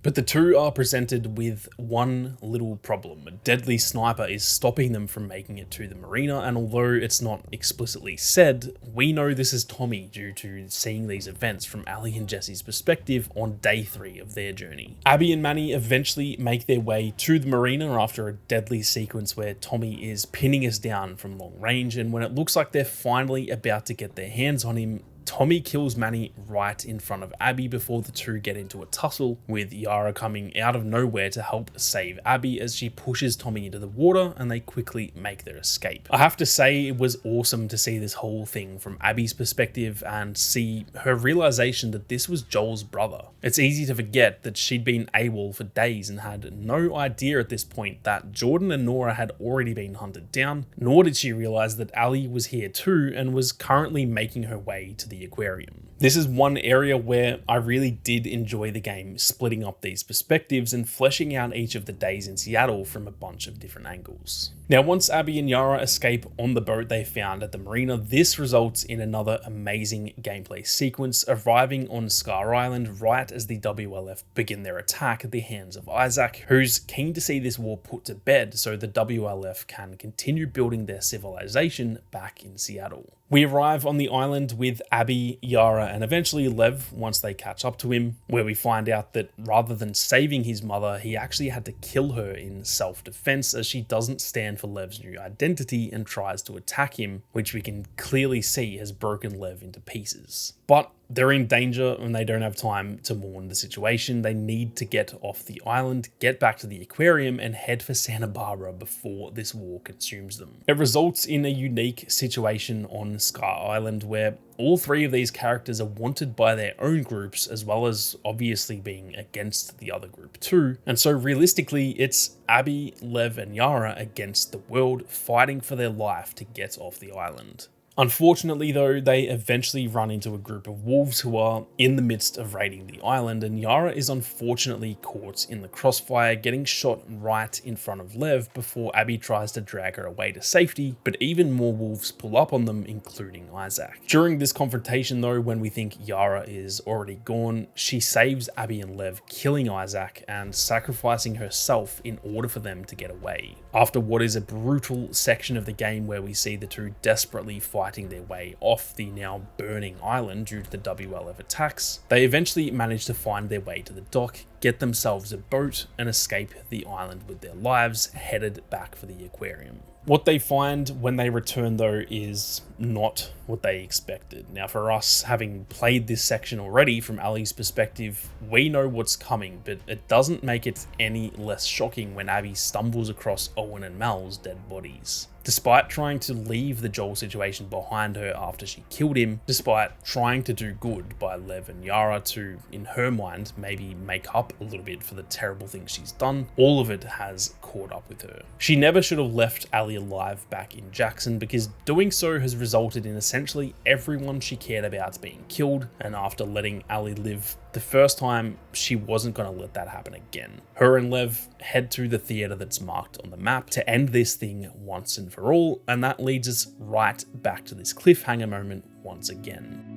But the two are presented with one little problem. A deadly sniper is stopping them from making it to the marina, and although it's not explicitly said, we know this is Tommy due to seeing these events from Ellie and Jesse's perspective on day 3 of their journey. Abby and Manny eventually make their way to the marina after a deadly sequence where Tommy is pinning us down from long range, and when it looks like they're finally about to get their hands on him, Tommy kills Manny right in front of Abby before the two get into a tussle, with Yara coming out of nowhere to help save Abby as she pushes Tommy into the water, and they quickly make their escape. I have to say, it was awesome to see this whole thing from Abby's perspective and see her realization that this was Joel's brother. It's easy to forget that she'd been AWOL for days and had no idea at this point that Jordan and Nora had already been hunted down, nor did she realize that Ellie was here too and was currently making her way to the aquarium. This is one area where I really did enjoy the game splitting up these perspectives and fleshing out each of the days in Seattle from a bunch of different angles. Now, once Abby and Yara escape on the boat they found at the marina, this results in another amazing gameplay sequence, arriving on Scar Island right as the WLF begin their attack at the hands of Isaac, who's keen to see this war put to bed so the WLF can continue building their civilization back in Seattle. We arrive on the island with Abby, Yara, and eventually Lev once they catch up to him, where we find out that rather than saving his mother, he actually had to kill her in self-defense as she doesn't stand for Lev's new identity and tries to attack him, which we can clearly see has broken Lev into pieces. But they're in danger and they don't have time to mourn the situation. They need to get off the island, get back to the aquarium, and head for Santa Barbara before this war consumes them. It results in a unique situation on Scar Island where all 3 of these characters are wanted by their own groups, as well as obviously being against the other group too. And so realistically, it's Abby, Lev, and Yara against the world, fighting for their life to get off the island. Unfortunately though, they eventually run into a group of wolves who are in the midst of raiding the island, and Yara is unfortunately caught in the crossfire, getting shot right in front of Lev before Abby tries to drag her away to safety, but even more wolves pull up on them, including Isaac. During this confrontation though, when we think Yara is already gone, she saves Abby and Lev, killing Isaac and sacrificing herself in order for them to get away. After what is a brutal section of the game where we see the two desperately fighting their way off the now burning island due to the WLF attacks, they eventually manage to find their way to the dock, get themselves a boat, and escape the island with their lives, headed back for the aquarium. What they find when they return though is not what they expected. Now for us, having played this section already from Ellie's perspective, we know what's coming, but it doesn't make it any less shocking when Abby stumbles across Owen and Mel's dead bodies. Despite trying to leave the Joel situation behind her after she killed him, despite trying to do good by Lev and Yara to, in her mind, maybe make up a little bit for the terrible things she's done, all of it has caught up with her. She never should have left Ellie alive back in Jackson, because doing so has resulted in essentially everyone she cared about being killed, and after letting Ellie live the first time, she wasn't going to let that happen again. Her and Lev head to the theater that's marked on the map to end this thing once and for all, and that leads us right back to this cliffhanger moment once again.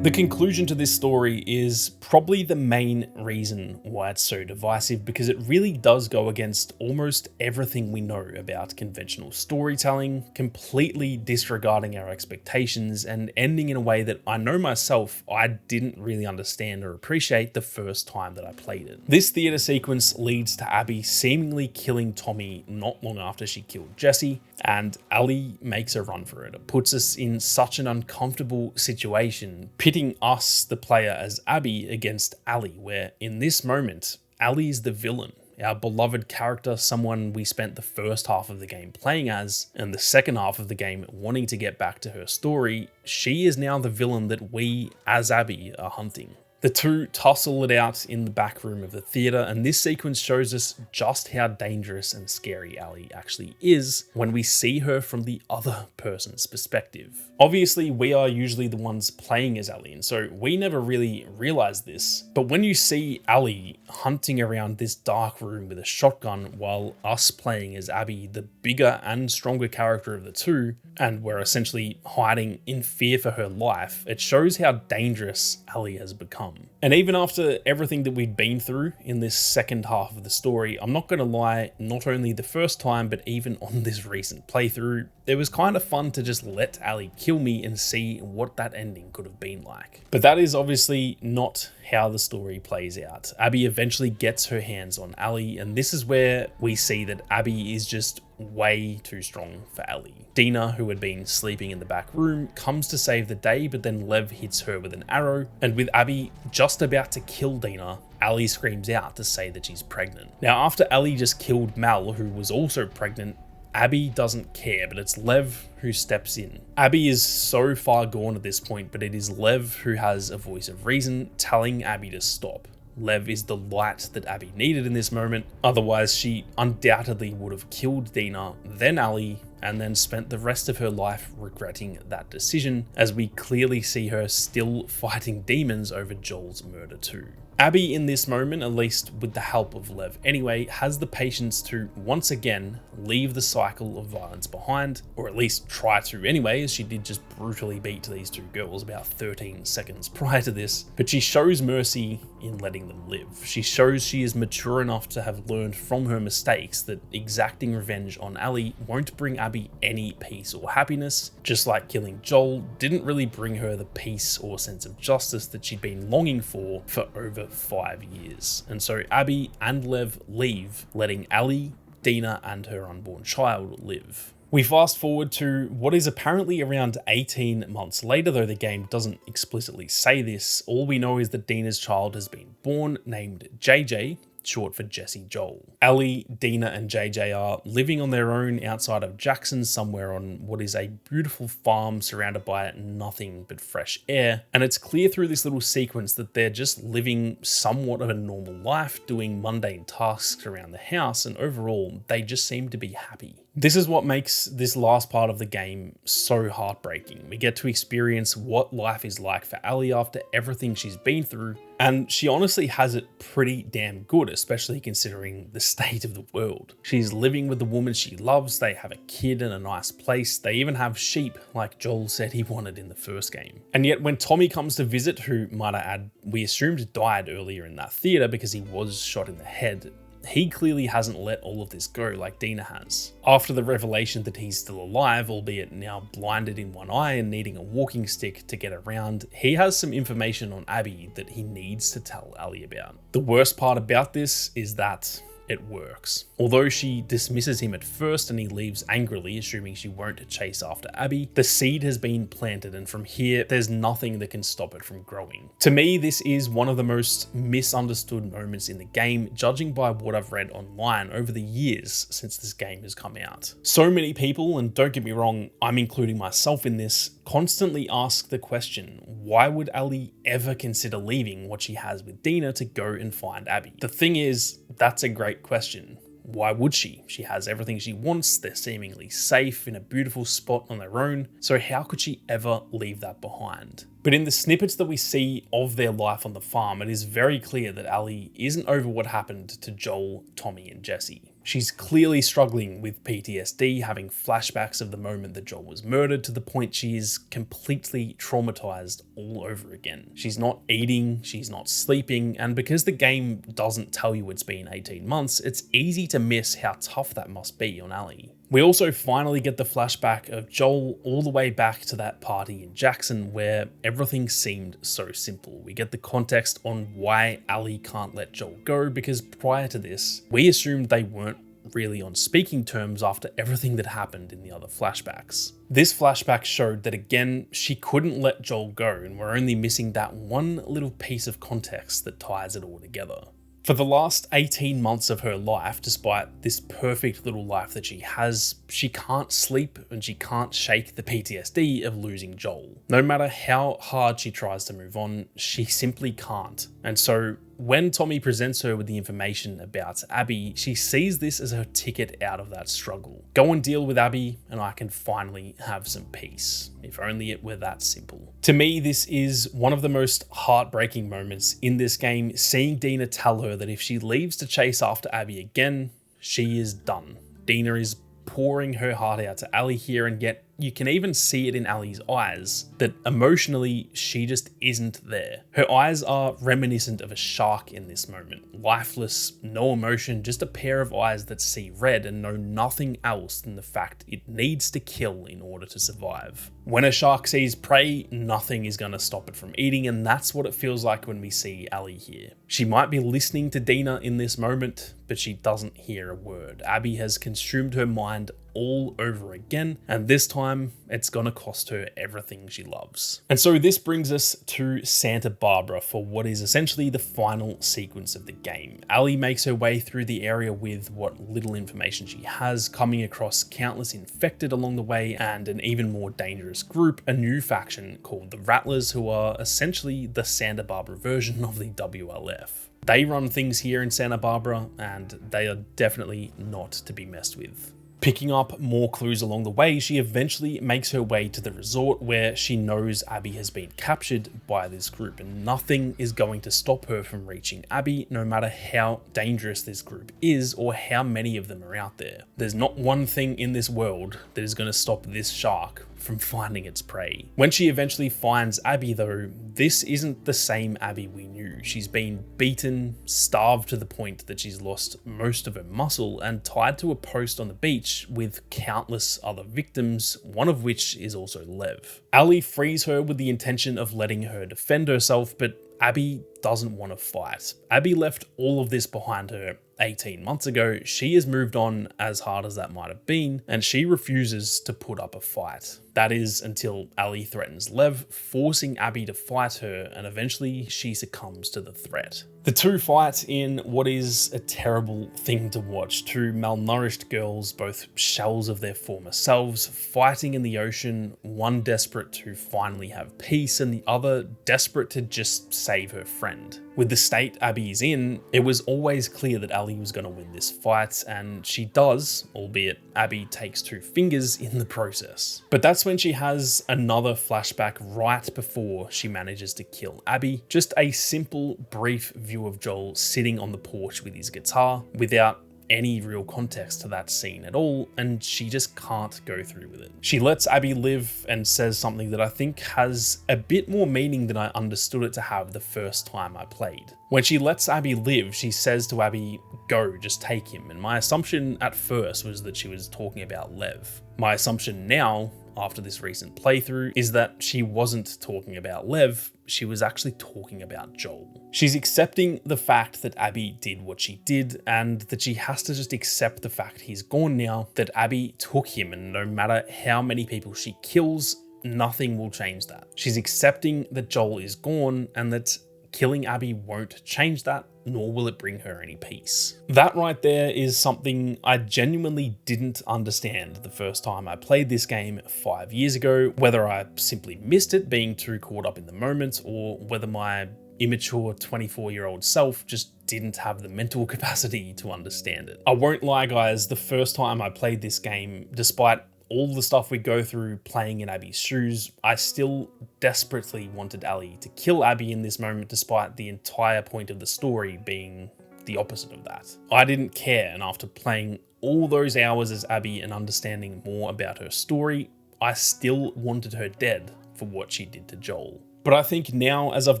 The conclusion to this story is probably the main reason why it's so divisive, because it really does go against almost everything we know about conventional storytelling, completely disregarding our expectations and ending in a way that I know myself I didn't really understand or appreciate the first time that I played it. This theatre sequence leads to Abby seemingly killing Tommy not long after she killed Jesse, and Ellie makes a run for it. It puts us in such an uncomfortable situation, pitting us, the player, as Abby against Ellie, where in this moment, Ellie is the villain, our beloved character, someone we spent the first half of the game playing as, and the second half of the game wanting to get back to her story. She is now the villain that we, as Abby, are hunting. The two tussle it out in the back room of the theatre, and this sequence shows us just how dangerous and scary Ellie actually is when we see her from the other person's perspective. Obviously, we are usually the ones playing as Ellie, and so we never really realize this, but when you see Ellie hunting around this dark room with a shotgun while us playing as Abby, the bigger and stronger character of the two, and we're essentially hiding in fear for her life, it shows how dangerous Ellie has become. And even after everything that we'd been through in this second half of the story, I'm not going to lie, not only the first time, but even on this recent playthrough, it was kind of fun to just let Ellie kill me and see what that ending could have been like. But that is obviously not how the story plays out. Abby eventually gets her hands on Ellie, and this is where we see that Abby is just way too strong for Ellie. Dina, who had been sleeping in the back room, comes to save the day, but then Lev hits her with an arrow, and with Abby just about to kill Dina, Ellie screams out to say that she's pregnant. Now, after Ellie just killed Mel, who was also pregnant, Abby doesn't care, but it's Lev who steps in. Abby is so far gone at this point, but it is Lev who has a voice of reason telling Abby to stop. Lev is the light that Abby needed in this moment, otherwise she undoubtedly would have killed Dina, then Ellie, and then spent the rest of her life regretting that decision, as we clearly see her still fighting demons over Joel's murder too. Abby in this moment, at least with the help of Lev anyway, has the patience to once again leave the cycle of violence behind, or at least try to anyway, as she did just brutally beat these two girls about 13 seconds prior to this. But she shows mercy in letting them live. She shows she is mature enough to have learned from her mistakes that exacting revenge on Ellie won't bring Abby any peace or happiness, just like killing Joel didn't really bring her the peace or sense of justice that she'd been longing for over 5 years. And so Abby and Lev leave, letting Ellie, Dina, and her unborn child live. We fast forward to what is apparently around 18 months later, though the game doesn't explicitly say this. All we know is that Dina's child has been born, named JJ, short for Jesse Joel. Ellie, Dina, and JJ are living on their own outside of Jackson, somewhere on what is a beautiful farm surrounded by nothing but fresh air. And it's clear through this little sequence that they're just living somewhat of a normal life, doing mundane tasks around the house, and overall, they just seem to be happy. This is what makes this last part of the game so heartbreaking. We get to experience what life is like for Ellie after everything she's been through, and she honestly has it pretty damn good, especially considering the state of the world. She's living with the woman she loves, they have a kid in a nice place, they even have sheep like Joel said he wanted in the first game. And yet when Tommy comes to visit, who might I add, we assumed died earlier in that theatre because he was shot in the head, he clearly hasn't let all of this go like Dina has. After the revelation that he's still alive, albeit now blinded in one eye and needing a walking stick to get around, he has some information on Abby that he needs to tell Ellie about. The worst part about this is that it works. Although she dismisses him at first and he leaves angrily, assuming she won't chase after Abby, the seed has been planted, and from here, there's nothing that can stop it from growing. To me, this is one of the most misunderstood moments in the game, judging by what I've read online over the years since this game has come out. So many people, and don't get me wrong, I'm including myself in this, constantly ask the question, why would Ellie ever consider leaving what she has with Dina to go and find Abby? The thing is, that's a great question. Why would she? She has everything she wants, they're seemingly safe in a beautiful spot on their own, so how could she ever leave that behind? But in the snippets that we see of their life on the farm, it is very clear that Ellie isn't over what happened to Joel, Tommy, and Jesse. She's clearly struggling with PTSD, having flashbacks of the moment that Joel was murdered to the point she is completely traumatized all over again. She's not eating, she's not sleeping, and because the game doesn't tell you it's been 18 months, it's easy to miss how tough that must be on Ellie. We also finally get the flashback of Joel all the way back to that party in Jackson where everything seemed so simple. We get the context on why Ellie can't let Joel go, because prior to this, we assumed they weren't really on speaking terms after everything that happened in the other flashbacks. This flashback showed that again, she couldn't let Joel go, and we're only missing that one little piece of context that ties it all together. For the last 18 months of her life, despite this perfect little life that she has, she can't sleep and she can't shake the PTSD of losing Joel. No matter how hard she tries to move on, she simply can't. And so when Tommy presents her with the information about Abby, she sees this as her ticket out of that struggle. Go and deal with Abby and I can finally have some peace. If only it were that simple. To me, this is one of the most heartbreaking moments in this game, seeing Dina tell her that if she leaves to chase after Abby again, she is done. Dina is pouring her heart out to Ellie here, and yet you can even see it in Ellie's eyes that emotionally she just isn't there. Her eyes are reminiscent of a shark in this moment. Lifeless, no emotion, just a pair of eyes that see red and know nothing else than the fact it needs to kill in order to survive. When a shark sees prey, nothing is going to stop it from eating, and that's what it feels like when we see Ellie here. She might be listening to Dina in this moment, but she doesn't hear a word. Abby has consumed her mind all over again, and this time it's gonna cost her everything she loves. And so this brings us to Santa Barbara for what is essentially the final sequence of the game. Ellie makes her way through the area with what little information she has, coming across countless infected along the way and an even more dangerous group, a new faction called the Rattlers, who are essentially the Santa Barbara version of the WLF. They run things here in Santa Barbara and they are definitely not to be messed with. Picking up more clues along the way, she eventually makes her way to the resort where she knows Abby has been captured by this group, and nothing is going to stop her from reaching Abby, no matter how dangerous this group is or how many of them are out there. There's not one thing in this world that is going to stop this shark from finding its prey. When she eventually finds Abby though, this isn't the same Abby we knew. She's been beaten, starved to the point that she's lost most of her muscle, and tied to a post on the beach with countless other victims, one of which is also Lev. Ellie frees her with the intention of letting her defend herself, but Abby doesn't want to fight. Abby left all of this behind her 18 months ago. She has moved on, as hard as that might have been, and she refuses to put up a fight. That is until Ellie threatens Lev, forcing Abby to fight her, and eventually she succumbs to the threat. The two fight in what is a terrible thing to watch. Two malnourished girls, both shells of their former selves, fighting in the ocean, one desperate to finally have peace and the other desperate to just save her friend. With the state Abby is in, it was always clear that Ellie was going to win this fight, and she does, albeit Abby takes two fingers in the process. But that's when she has another flashback right before she manages to kill Abby. Just a simple, brief view of Joel sitting on the porch with his guitar without any real context to that scene at all, and she just can't go through with it. She lets Abby live and says something that I think has a bit more meaning than I understood it to have the first time I played. When she lets Abby live, she says to Abby, "Go, just take him," and my assumption at first was that she was talking about Lev. My assumption now, after this recent playthrough, is that she wasn't talking about Lev, she was actually talking about Joel. She's accepting the fact that Abby did what she did, and that she has to just accept the fact he's gone now, that Abby took him, and no matter how many people she kills, nothing will change that. She's accepting that Joel is gone, and that killing Abby won't change that, nor will it bring her any peace. That right there is something I genuinely didn't understand the first time I played this game 5 years ago, whether I simply missed it being too caught up in the moment, or whether my immature 24-year-old self just didn't have the mental capacity to understand it. I won't lie guys, the first time I played this game, despite all the stuff we go through playing in Abby's shoes, I still desperately wanted Ellie to kill Abby in this moment, despite the entire point of the story being the opposite of that. I didn't care, and after playing all those hours as Abby and understanding more about her story, I still wanted her dead for what she did to Joel. But I think now, as I've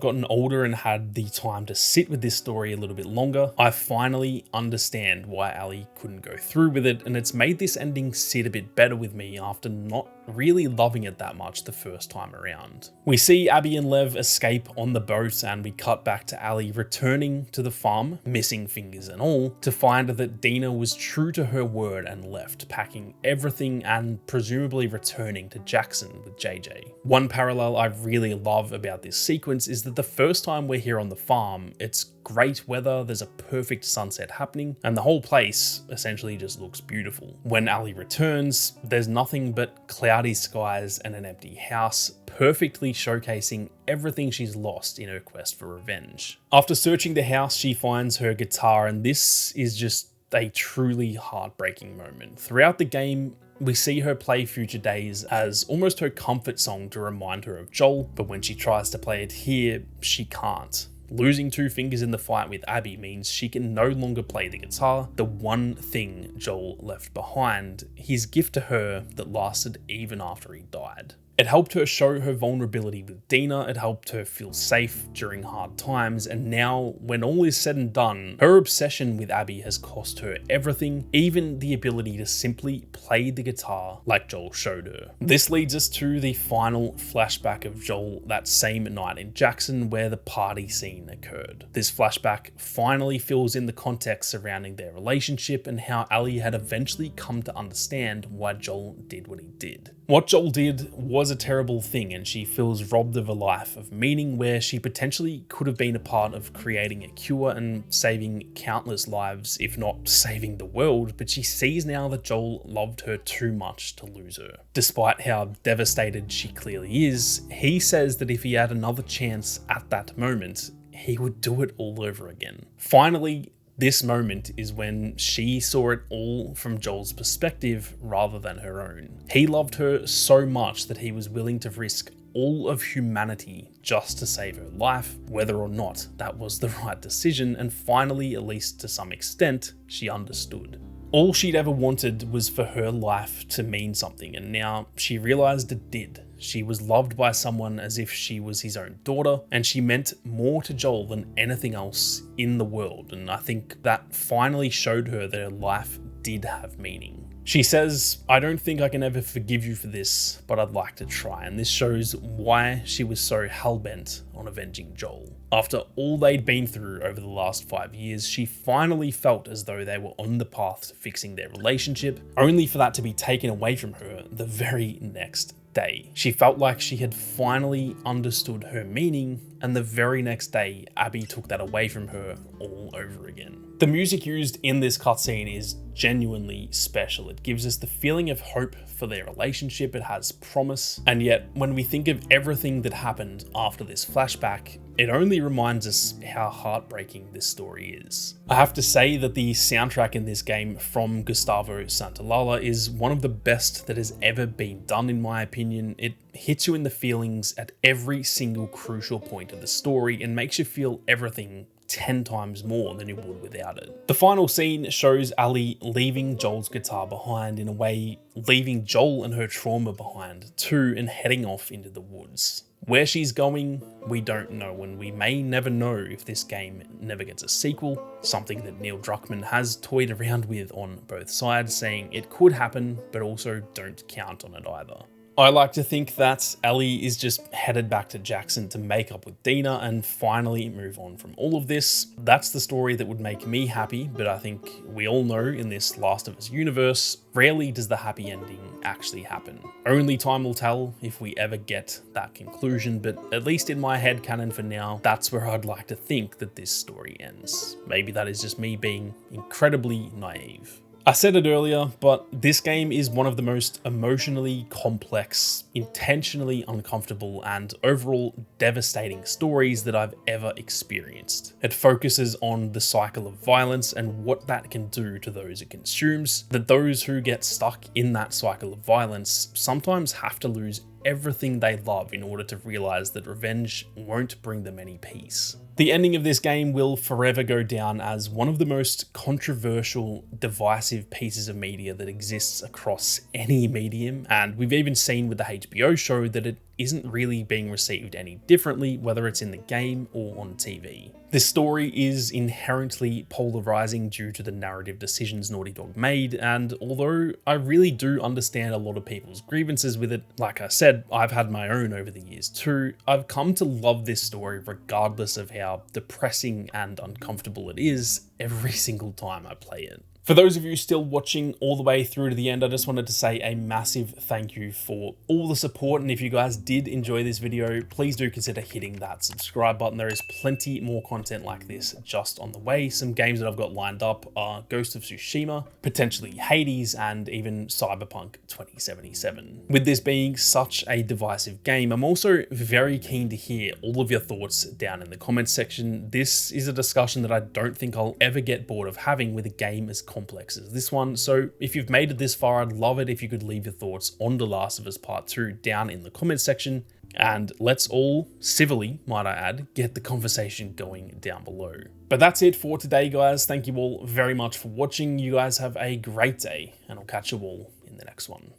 gotten older and had the time to sit with this story a little bit longer, I finally understand why Ellie couldn't go through with it, and it's made this ending sit a bit better with me after not really loving it that much the first time around. We see Abby and Lev escape on the boat, and we cut back to Ellie returning to the farm, missing fingers and all, to find that Dina was true to her word and left, packing everything and presumably returning to Jackson with JJ. One parallel I really love about this sequence is that the first time we're here on the farm, it's great weather, there's a perfect sunset happening, and the whole place essentially just looks beautiful. When Ellie returns, there's nothing but cloudy skies and an empty house, perfectly showcasing everything she's lost in her quest for revenge. After searching the house, she finds her guitar, and this is just a truly heartbreaking moment. Throughout the game, we see her play Future Days as almost her comfort song to remind her of Joel, but when she tries to play it here, she can't. Losing 2 fingers in the fight with Abby means she can no longer play the guitar, the one thing Joel left behind, his gift to her that lasted even after he died. It helped her show her vulnerability with Dina, it helped her feel safe during hard times, and now, when all is said and done, her obsession with Abby has cost her everything, even the ability to simply play the guitar like Joel showed her. This leads us to the final flashback of Joel that same night in Jackson where the party scene occurred. This flashback finally fills in the context surrounding their relationship and how Ellie had eventually come to understand why Joel did what he did. What Joel did was a terrible thing, and she feels robbed of a life of meaning where she potentially could have been a part of creating a cure and saving countless lives, if not saving the world, but she sees now that Joel loved her too much to lose her. Despite how devastated she clearly is, he says that if he had another chance at that moment, he would do it all over again. Finally, this moment is when she saw it all from Joel's perspective rather than her own. He loved her so much that he was willing to risk all of humanity just to save her life, whether or not that was the right decision, and finally, at least to some extent, she understood. All she'd ever wanted was for her life to mean something, and now she realized it did. She was loved by someone as if she was his own daughter, and she meant more to Joel than anything else in the world, and I think that finally showed her that her life did have meaning. She says, "I don't think I can ever forgive you for this, but I'd like to try," and this shows why she was so hell-bent on avenging Joel. After all they'd been through over the last 5 years, she finally felt as though they were on the path to fixing their relationship, only for that to be taken away from her the very next day. She felt like she had finally understood her meaning, and the very next day, Abby took that away from her all over again. The music used in this cutscene is genuinely special. It gives us the feeling of hope for their relationship, it has promise, and yet when we think of everything that happened after this flashback, it only reminds us how heartbreaking this story is. I have to say that the soundtrack in this game from Gustavo Santaolalla is one of the best that has ever been done in my opinion. It hits you in the feelings at every single crucial point of the story and makes you feel everything 10 times more than you would without it. The final scene shows Ellie leaving Joel's guitar behind, in a way leaving Joel and her trauma behind too, and heading off into the woods. Where she's going, we don't know, and we may never know if this game never gets a sequel, something that Neil Druckmann has toyed around with on both sides, saying it could happen, but also don't count on it either. I like to think that Ellie is just headed back to Jackson to make up with Dina and finally move on from all of this. That's the story that would make me happy, but I think we all know in this Last of Us universe, rarely does the happy ending actually happen. Only time will tell if we ever get that conclusion, but at least in my headcanon for now, that's where I'd like to think that this story ends. Maybe that is just me being incredibly naive. I said it earlier, but this game is one of the most emotionally complex, intentionally uncomfortable, and overall devastating stories that I've ever experienced. It focuses on the cycle of violence and what that can do to those it consumes, that those who get stuck in that cycle of violence sometimes have to lose everything they love in order to realize that revenge won't bring them any peace. The ending of this game will forever go down as one of the most controversial, divisive pieces of media that exists across any medium, and we've even seen with the HBO show that it isn't really being received any differently, whether it's in the game or on TV. This story is inherently polarizing due to the narrative decisions Naughty Dog made, and although I really do understand a lot of people's grievances with it, like I said, I've had my own over the years too, I've come to love this story regardless of how depressing and uncomfortable it is every single time I play it. For those of you still watching all the way through to the end, I just wanted to say a massive thank you for all the support, and if you guys did enjoy this video, please do consider hitting that subscribe button. There is plenty more content like this just on the way. Some games that I've got lined up are Ghost of Tsushima, potentially Hades, and even Cyberpunk 2077. With this being such a divisive game, I'm also very keen to hear all of your thoughts down in the comments section. This is a discussion that I don't think I'll ever get bored of having with a game as complex as this one, so if you've made it this far, I'd love it if you could leave your thoughts on The Last of Us Part 2 down in the comments section, and let's all, civilly might I add, get the conversation going down below. But that's it for today, guys. Thank you all very much for watching. You guys have a great day, and I'll catch you all in the next one.